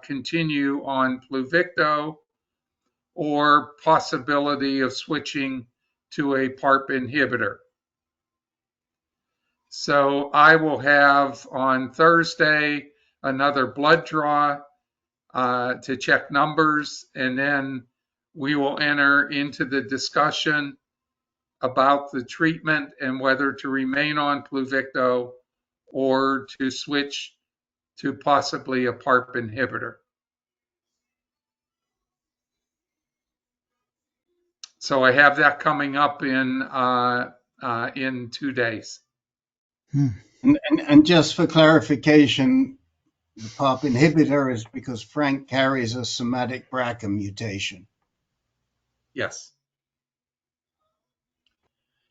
continue on Pluvicto or possibility of switching to a PARP inhibitor. So I will have on Thursday another blood draw to check numbers, and then we will enter into the discussion about the treatment and whether to remain on Pluvicto or to switch to possibly a PARP inhibitor. So I have that coming up in 2 days. And just for clarification, the PARP inhibitor is because Frank carries a somatic BRCA mutation. Yes.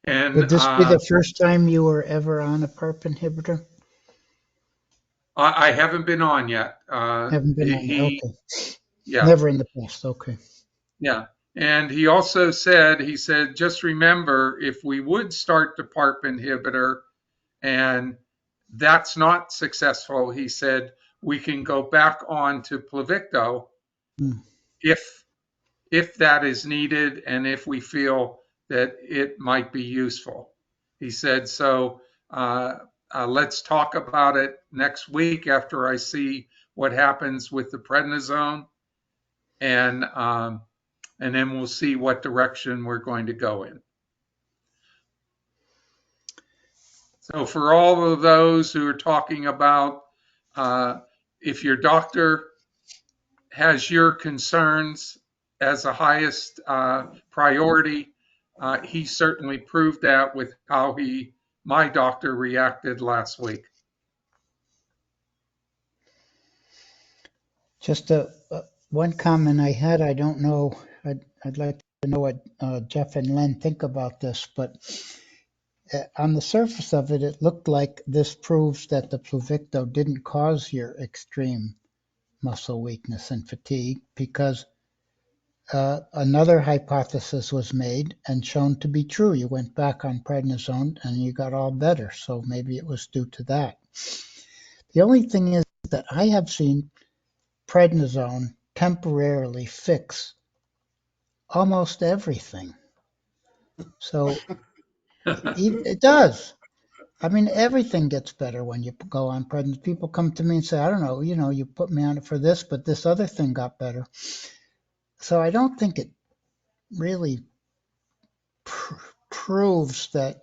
And Would this be the first time you were ever on a PARP inhibitor? I haven't been on yet. Haven't been on. Okay. Yeah. Never in the past. Okay. Yeah. And he also said, just remember, if we would start the PARP inhibitor and that's not successful, he said, we can go back on to Pluvicto if that is needed and if we feel that it might be useful. He said, so let's talk about it next week after I see what happens with the prednisone, and then we'll see what direction we're going to go in. So for all of those who are talking about if your doctor has your concerns as a highest priority, he certainly proved that with how my doctor reacted last week. Just one comment I had. I don't know. I'd like to know what Jeff and Len think about this, but on the surface of it, it looked like this proves that the Pluvicto didn't cause your extreme muscle weakness and fatigue, because another hypothesis was made and shown to be true. You went back on prednisone and you got all better, so maybe it was due to that. The only thing is that I have seen prednisone temporarily fix almost everything. So it does. I mean, everything gets better when you go on prednisone. People come to me and say, I don't know, you put me on it for this, but this other thing got better. So I don't think it really proves that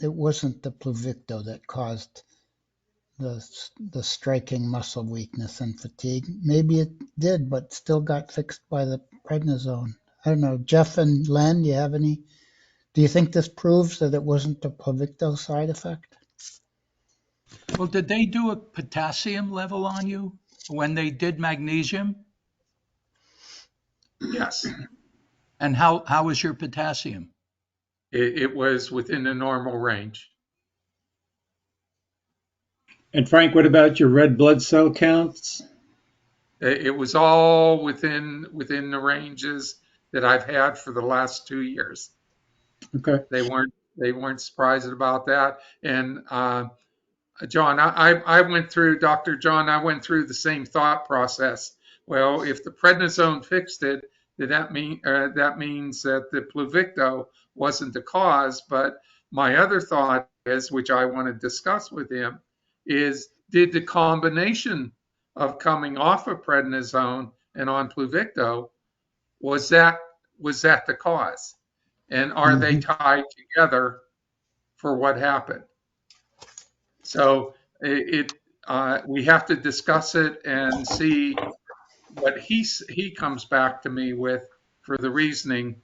it wasn't the Pluvicto that caused the striking muscle weakness and fatigue. Maybe it did, but still got fixed by the prednisone. I don't know. Jeff and Len, do you think this proves that it wasn't the Pluvicto side effect? Well, did they do a potassium level on you when they did magnesium? Yes. And how was your potassium? It was within the normal range. And Frank, what about your red blood cell counts? It was all within the ranges that I've had for the last 2 years. Okay. They weren't surprised about that. And John, I went through, Dr. John, I went through the same thought process. Well, if the prednisone fixed it, that means that the Pluvicto wasn't the cause. But my other thought is, which I want to discuss with him, is did the combination of coming off of prednisone and on Pluvicto, was that the cause? And are they tied together for what happened? So we have to discuss it and see what he comes back to me with for the reasoning.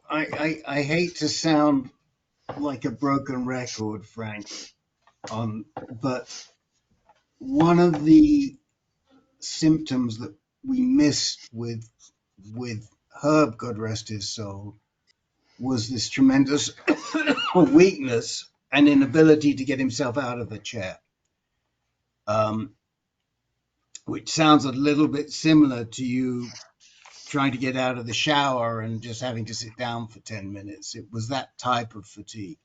I hate to sound like a broken record, Frank, but one of the symptoms that we missed with Herb, God rest his soul, was this tremendous weakness and inability to get himself out of the chair, which sounds a little bit similar to you trying to get out of the shower and just having to sit down for 10 minutes. It was that type of fatigue.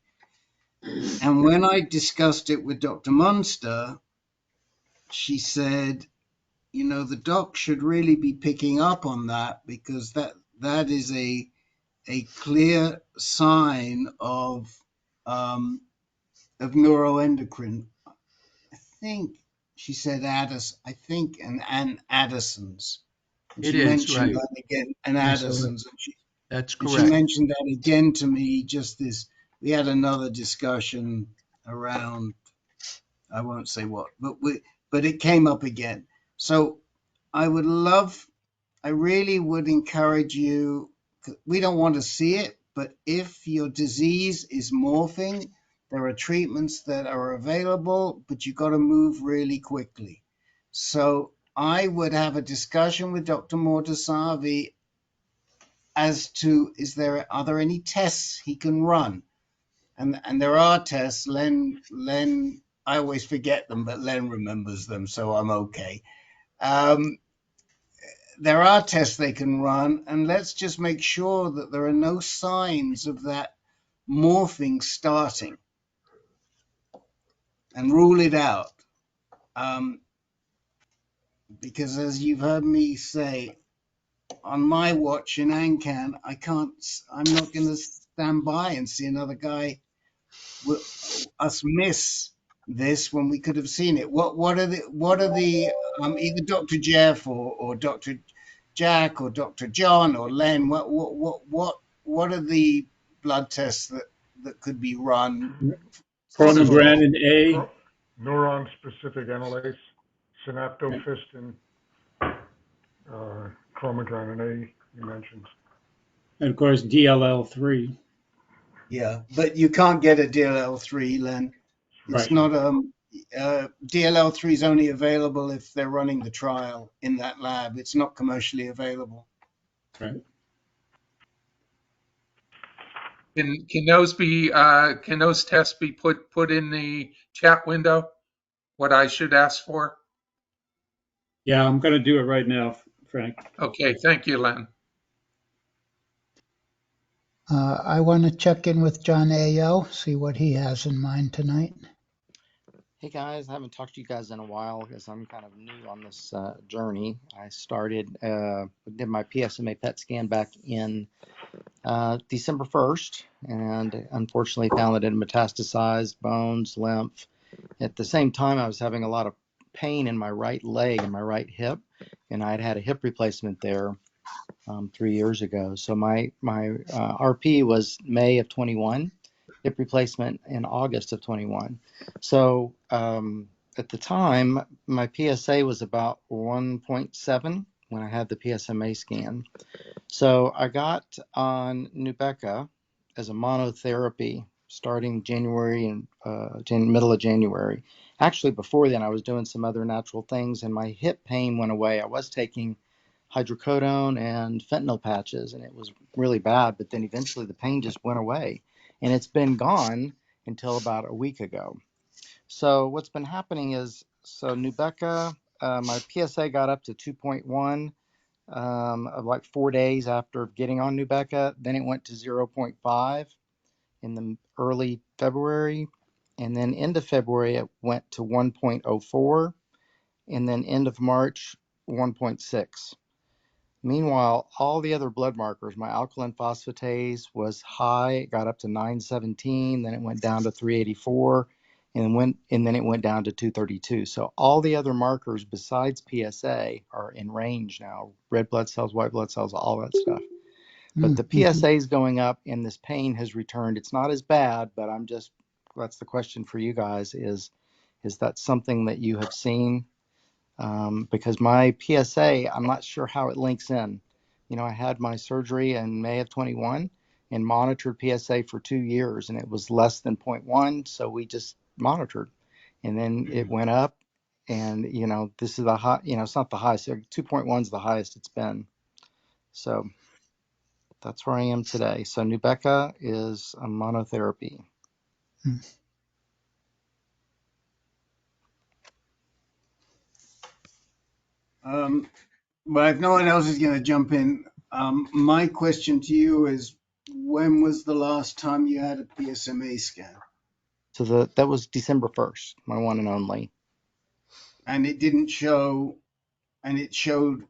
And when I discussed it with Dr. Munster, she said, the doc should really be picking up on that, because that is a clear sign of neuroendocrine. I think she said and Addison's. And It she is, mentioned right. that again, and Addison's. That's And she correct. mentioned that again to me. We had another discussion around, I won't say what, but it came up again. So I would love I really would encourage you, we don't want to see it, but if your disease is morphing, there are treatments that are available, but you've got to move really quickly. So I would have a discussion with Dr. Mortasavi as to are there any tests he can run? And there are tests. Len, I always forget them, but Len remembers them, so I'm okay. There are tests they can run, and let's just make sure that there are no signs of that morphing starting and rule it out. Because as you've heard me say, on my watch in AnCan, I'm not going to stand by and see another guy, us miss this when we could have seen it. What are the either Dr. Jeff or Dr. Jack or Dr. John or Len? What are the blood tests that could be run? Pomegranate A. Neuron-specific analysis, synaptofistin, chromogranin A, you mentioned. And of course, DLL3. Yeah, but you can't get a DLL3, Len. It's Right. not DLL3 is only available if they're running the trial in that lab. It's not commercially available. Right. Can those tests be put in the chat window? What I should ask for? Yeah, I'm going to do it right now, Frank. Okay, thank you, Len. I want to check in with John Ayo, see what he has in mind tonight. Hey guys, I haven't talked to you guys in a while because I'm kind of new on this journey. I did my PSMA PET scan back in December 1st, and unfortunately found that it had metastasized bones, lymph. At the same time, I was having a lot of pain in my right leg and my right hip, and I'd had a hip replacement there 3 years ago. So my RP was May of 21, hip replacement in August of 21. So at the time, my PSA was about 1.7 when I had the PSMA scan. So I got on Nubeqa as a monotherapy starting January and middle of January. Actually, before then, I was doing some other natural things, and my hip pain went away. I was taking hydrocodone and fentanyl patches, and it was really bad, but then eventually the pain just went away, and it's been gone until about a week ago. So what's been happening is, Nubeqa, my PSA got up to 2.1 of like 4 days after getting on Nubeqa. Then it went to 0.5 in the early February, and then end of February it went to 1.04, and then end of March 1.6. Meanwhile, all the other blood markers, my alkaline phosphatase was high, it got up to 917, then it went down to 384, and then it went down to 232. So all the other markers besides PSA are in range now. Red blood cells, white blood cells, all that stuff. But the PSA is going up and this pain has returned. It's not as bad, but that's the question for you guys is that something that you have seen? Because my PSA, I'm not sure how it links in. I had my surgery in May of 21 and monitored PSA for 2 years, and it was less than 0.1, so we just monitored. And then it went up, and, this is the high, it's not the highest. 2.1 is the highest it's been. So that's where I am today. So Nubeqa is a monotherapy. But if no one else is going to jump in, my question to you is, when was the last time you had a PSMA scan? So that was December 1st, my one and only. And it didn't show, and it showed,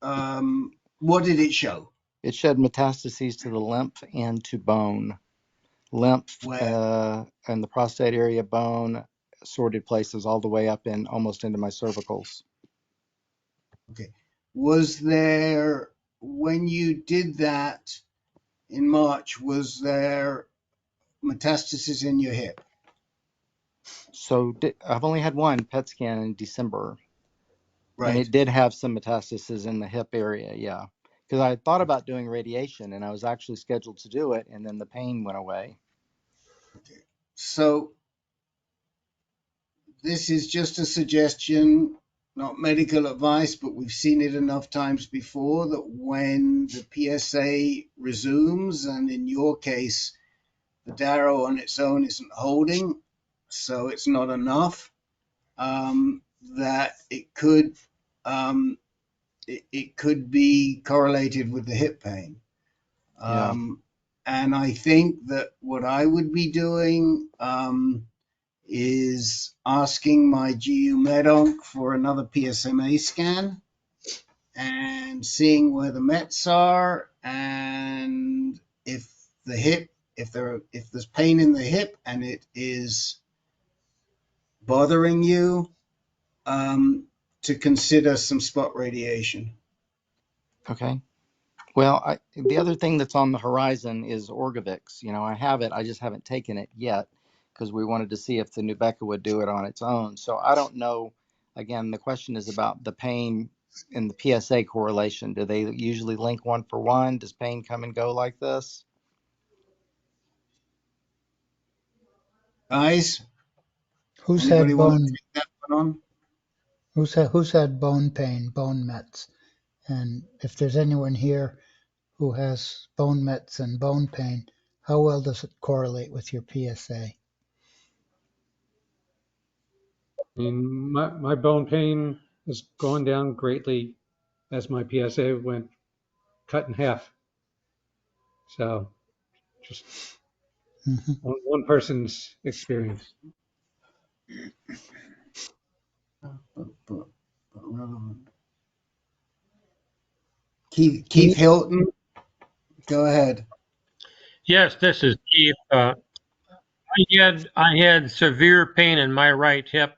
what did it show? It showed metastases to the lymph and to bone. Lymph and the prostate area, bone, sorted places all the way up in almost into my cervicals. Okay. Was there, when you did that in March, was there metastasis in your hip? So I've only had one PET scan in December. And Right. it did have some metastasis in the hip area, yeah. Because I thought about doing radiation and I was actually scheduled to do it, and then the pain went away. So this is just a suggestion, not medical advice, but we've seen it enough times before that when the PSA resumes, and in your case, the Darrow on its own isn't holding, so it's not enough, that um, it could be correlated with the hip pain. Yeah. And I think that what I would be doing is asking my GU medonc for another PSMA scan and seeing where the Mets are, and if the hip, if there's pain in the hip and it is bothering you, to consider some spot radiation. Okay. Well, the other thing that's on the horizon is Orgovix. I have it, I just haven't taken it yet because we wanted to see if the Nubeqa would do it on its own. So I don't know. Again, the question is about the pain and the PSA correlation. Do they usually link one for one? Does pain come and go like this? Guys, Who's anybody had want to bone, take that one on? who's had bone pain, bone mets? And if there's anyone here who has bone mets and bone pain, how well does it correlate with your PSA? I mean, my bone pain has gone down greatly as my PSA went cut in half. So just Mhm. one person's experience. Keith Hilton, go ahead. Yes, this is Keith. I had severe pain in my right hip,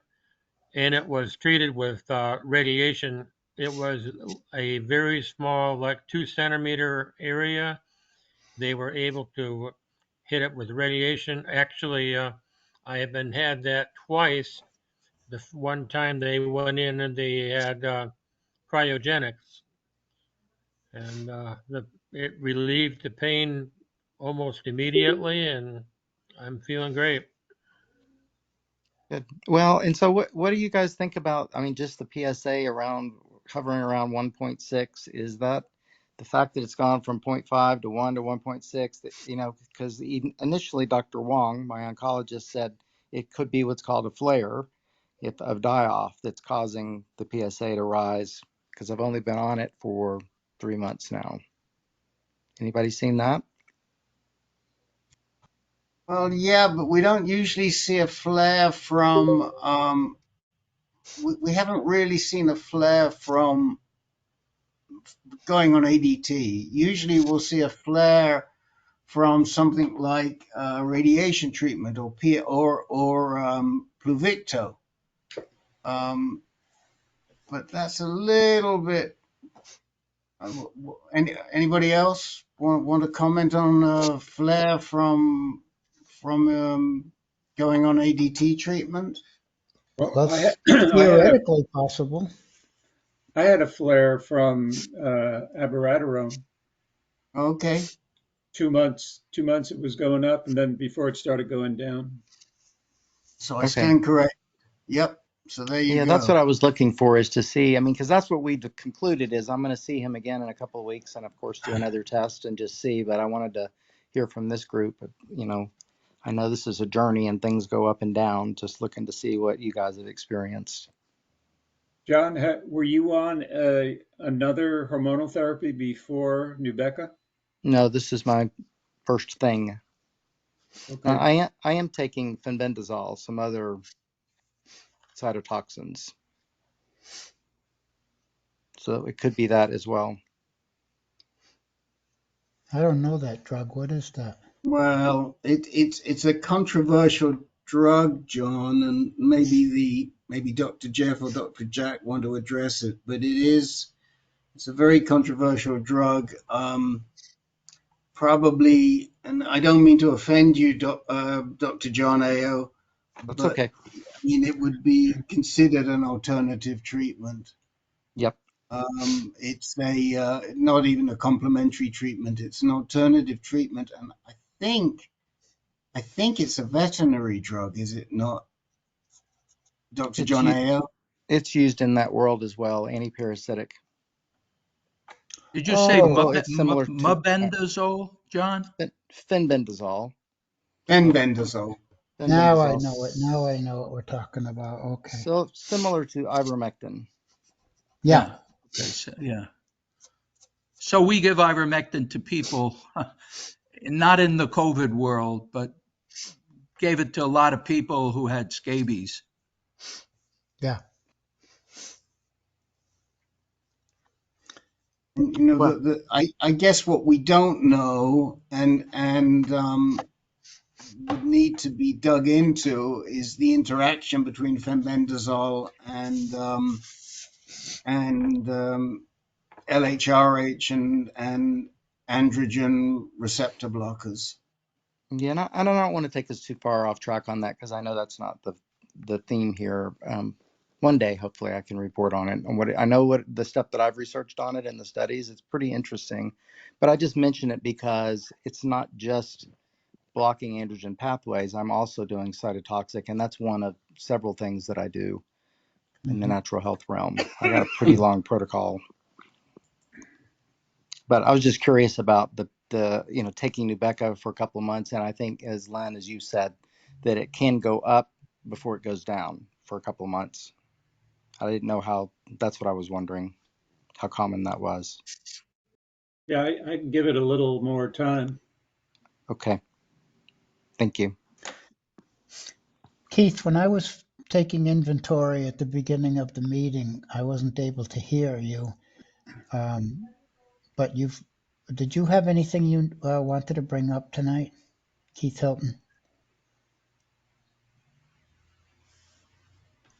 and it was treated with radiation. It was a very small, like 2 centimeter area. They were able to hit it with radiation. Actually, I have had that twice. The one time they went in and they had cryogenics, and it relieved the pain almost immediately, and I'm feeling great. Good. Well, and so what do you guys think about, I mean, just the PSA hovering around 1.6? Is that the fact that it's gone from 0.5 to 1 to 1.6, that, because initially Dr. Wong, my oncologist, said it could be what's called a flare of die-off that's causing the PSA to rise, because I've only been on it for 3 months now. Anybody seen that? Well, yeah, but we don't usually see a flare from, we haven't really seen a flare from going on ADT. Usually we'll see a flare from something like radiation treatment or Pluvicto. But that's a little bit. Anybody else want to comment on flare from going on ADT treatment? Well, That's I theoretically possible. had a flare from abiraterone. Okay. 2 months it was going up, and then before it started going down. So I Okay. stand correct. Yep. So there you Yeah, go. that's what I was looking for, is to see. I mean, because that's what we've concluded is I'm going to see him again in a couple of weeks, and of course do another test and just see. But I wanted to hear from this group. I know this is a journey and things go up and down. Just looking to see what you guys have experienced. John, were you on another hormonal therapy before Nubeqa? No, this is my first thing. Okay. I am taking fenbendazole, some other cytotoxins, so it could be that as well. I don't know that drug. What is that? Well, it's a controversial drug, John, and maybe Dr. Jeff or Dr. Jack want to address it, but it's a very controversial drug. Probably, and I don't mean to offend you, Dr. John Ayo, That's but okay. I mean it would be considered an alternative treatment. Yep. It's not even a complementary treatment. It's an alternative treatment, and I think it's a veterinary drug, is it not, Dr. It's John Ayo? it's used in that world as well, antiparasitic. Did you say Well, it's similar to mebendazole, John? fenbendazole. Fenbendazole. Now I know it. Now I know what we're talking about. Okay. So similar to ivermectin. Yeah. Okay, yeah. So we give ivermectin to people, not in the COVID world, but gave it to a lot of people who had scabies. Yeah. You know, I guess what we don't know and would need to be dug into is the interaction between fenbendazole and LHRH and androgen receptor blockers. Yeah, and I don't want to take us too far off track on that because I know that's not the theme here. One day, hopefully, I can report on it. And I know what the stuff that I've researched on it and the studies. It's pretty interesting, but I just mention it because it's not just blocking androgen pathways. I'm also doing cytotoxic, and that's one of several things that I do in the natural health realm. I got a pretty long protocol, but I was just curious about the taking Nubeqa for a couple of months, and I think, as Len, as you said, that it can go up before it goes down for a couple of months. I didn't know how. That's what I was wondering, how common that was. Yeah, I can give it a little more time. Okay. Thank you. Keith, when I was taking inventory at the beginning of the meeting, I wasn't able to hear you. But did you have anything you wanted to bring up tonight, Keith Hilton?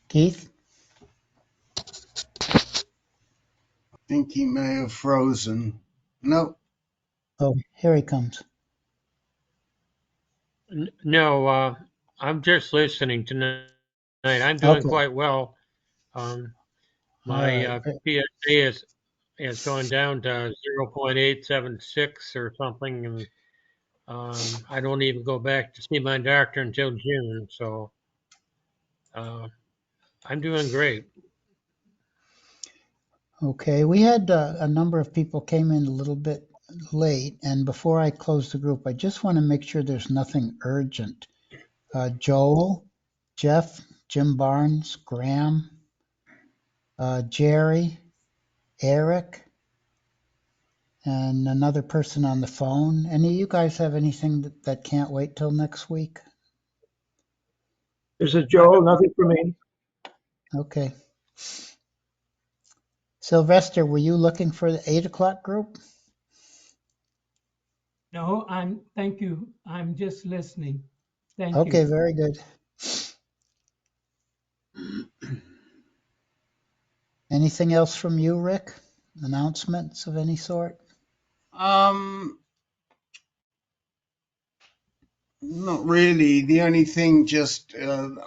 Keith? I think he may have frozen. No. Oh, here he comes. No, I'm just listening tonight. I'm doing Okay. quite well. My All right. PSA has gone down to 0.876 or something, and I don't even go back to see my doctor until June. So I'm doing great. Okay, we had a number of people came in a little bit late, and before I close the group, I just want to make sure there's nothing urgent. Joel, Jeff, Jim Barnes, Graham, Jerry, Eric, and another person on the phone. Any of you guys have anything that can't wait till next week? This is Joel, nothing for me. Okay. Sylvester, were you looking for the 8 o'clock group? No, thank you. I'm just listening. Thank Okay, you. very good. Anything else from you, Rick? Announcements of any sort? Not really. The only thing just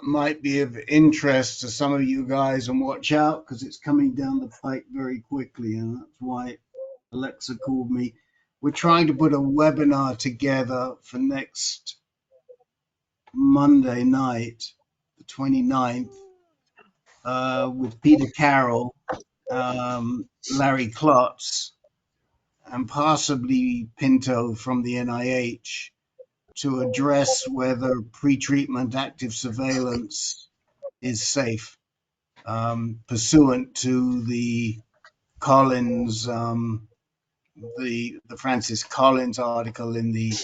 might be of interest to some of you guys, and watch out because it's coming down the pike very quickly, and that's why Alexa called me. We're trying to put a webinar together for next Monday night, the 29th, with Peter Carroll, Larry Klotz, and possibly Pinto from the NIH to address whether pretreatment active surveillance is safe, pursuant to the Collins, the Francis Collins article in the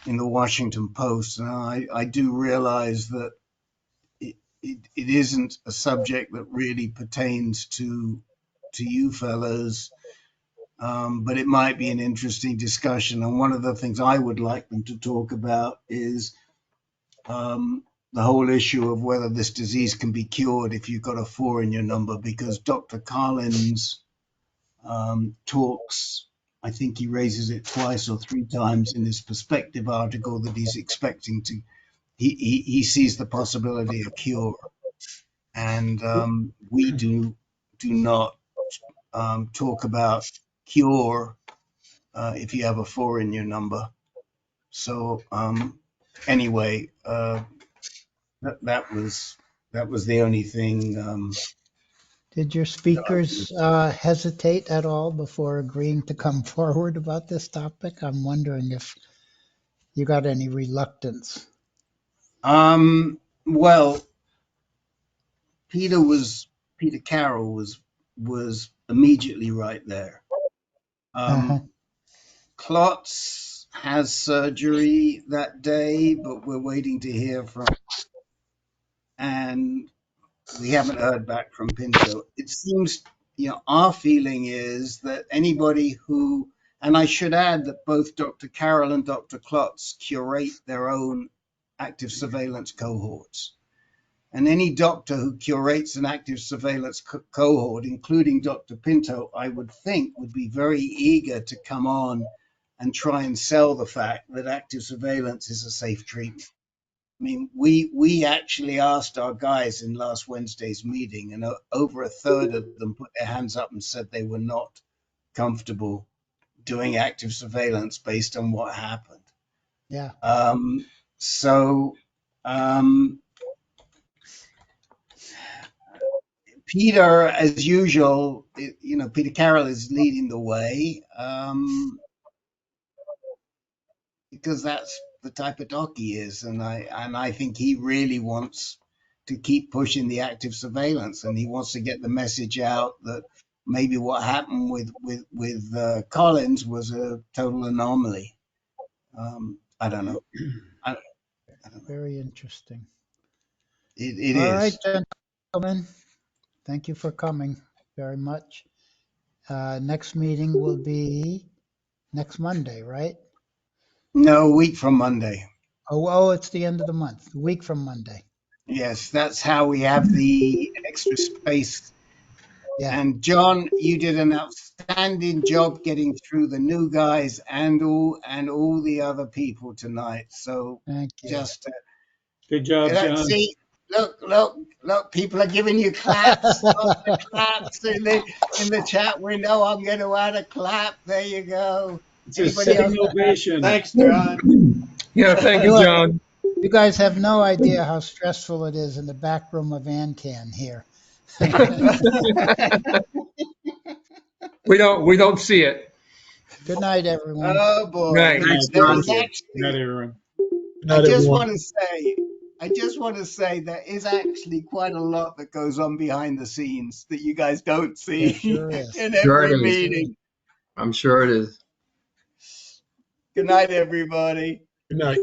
Washington Post. And I do realize that it isn't a subject that really pertains to you fellows, but it might be an interesting discussion. And one of the things I would like them to talk about is the whole issue of whether this disease can be cured if you've got a 4 in your number, because Dr. Collins talks, I think he raises it twice or 3 times in his perspective article, that he's expecting to, he sees the possibility of cure. And we do not talk about cure if you have a 4 in your number. So anyway, that was the only thing. Did your speakers hesitate at all before agreeing to come forward about this topic? I'm wondering if you got any reluctance. Well, Peter Carroll was immediately right there. Klotz has surgery that day, but we're waiting to hear from, and we haven't heard back from Pinto. It seems, our feeling is that anybody who, and I should add that both Dr. Carroll and Dr. Klotz curate their own active surveillance cohorts. And any doctor who curates an active surveillance cohort, including Dr. Pinto, I would think would be very eager to come on and try and sell the fact that active surveillance is a safe treatment. I mean, we actually asked our guys in last Wednesday's meeting, and over a third of them put their hands up and said they were not comfortable doing active surveillance based on what happened. Yeah. Peter, as usual, Peter Carroll is leading the way because that's the type of doc he is, and I think he really wants to keep pushing the active surveillance, and he wants to get the message out that maybe what happened with Collins was a total anomaly. I don't know. I don't know. Very interesting. It All is. right, gentlemen. Thank you for coming very much. Next meeting will be next Monday, right? No, a week from Monday. Oh, it's the end of the month. A week from Monday. Yes, that's how we have the extra space. Yeah. And John, you did an outstanding job getting through the new guys and all the other people tonight. So thank you. Just good job, John. See, look! People are giving you claps. Lots of claps in the chat window. I'm going to add a clap. There you go. It's a sitting ovation. Thanks, John. Yeah, thank you, John. You guys have no idea how stressful it is in the back room of AnCan here. We don't see it. Good night, everyone. Oh boy! Right. Thanks, John. Good night, everyone. I just want to say there is actually quite a lot that goes on behind the scenes that you guys don't see sure is. in Sure every it is. meeting. I'm sure it is. Good night, everybody. Good night.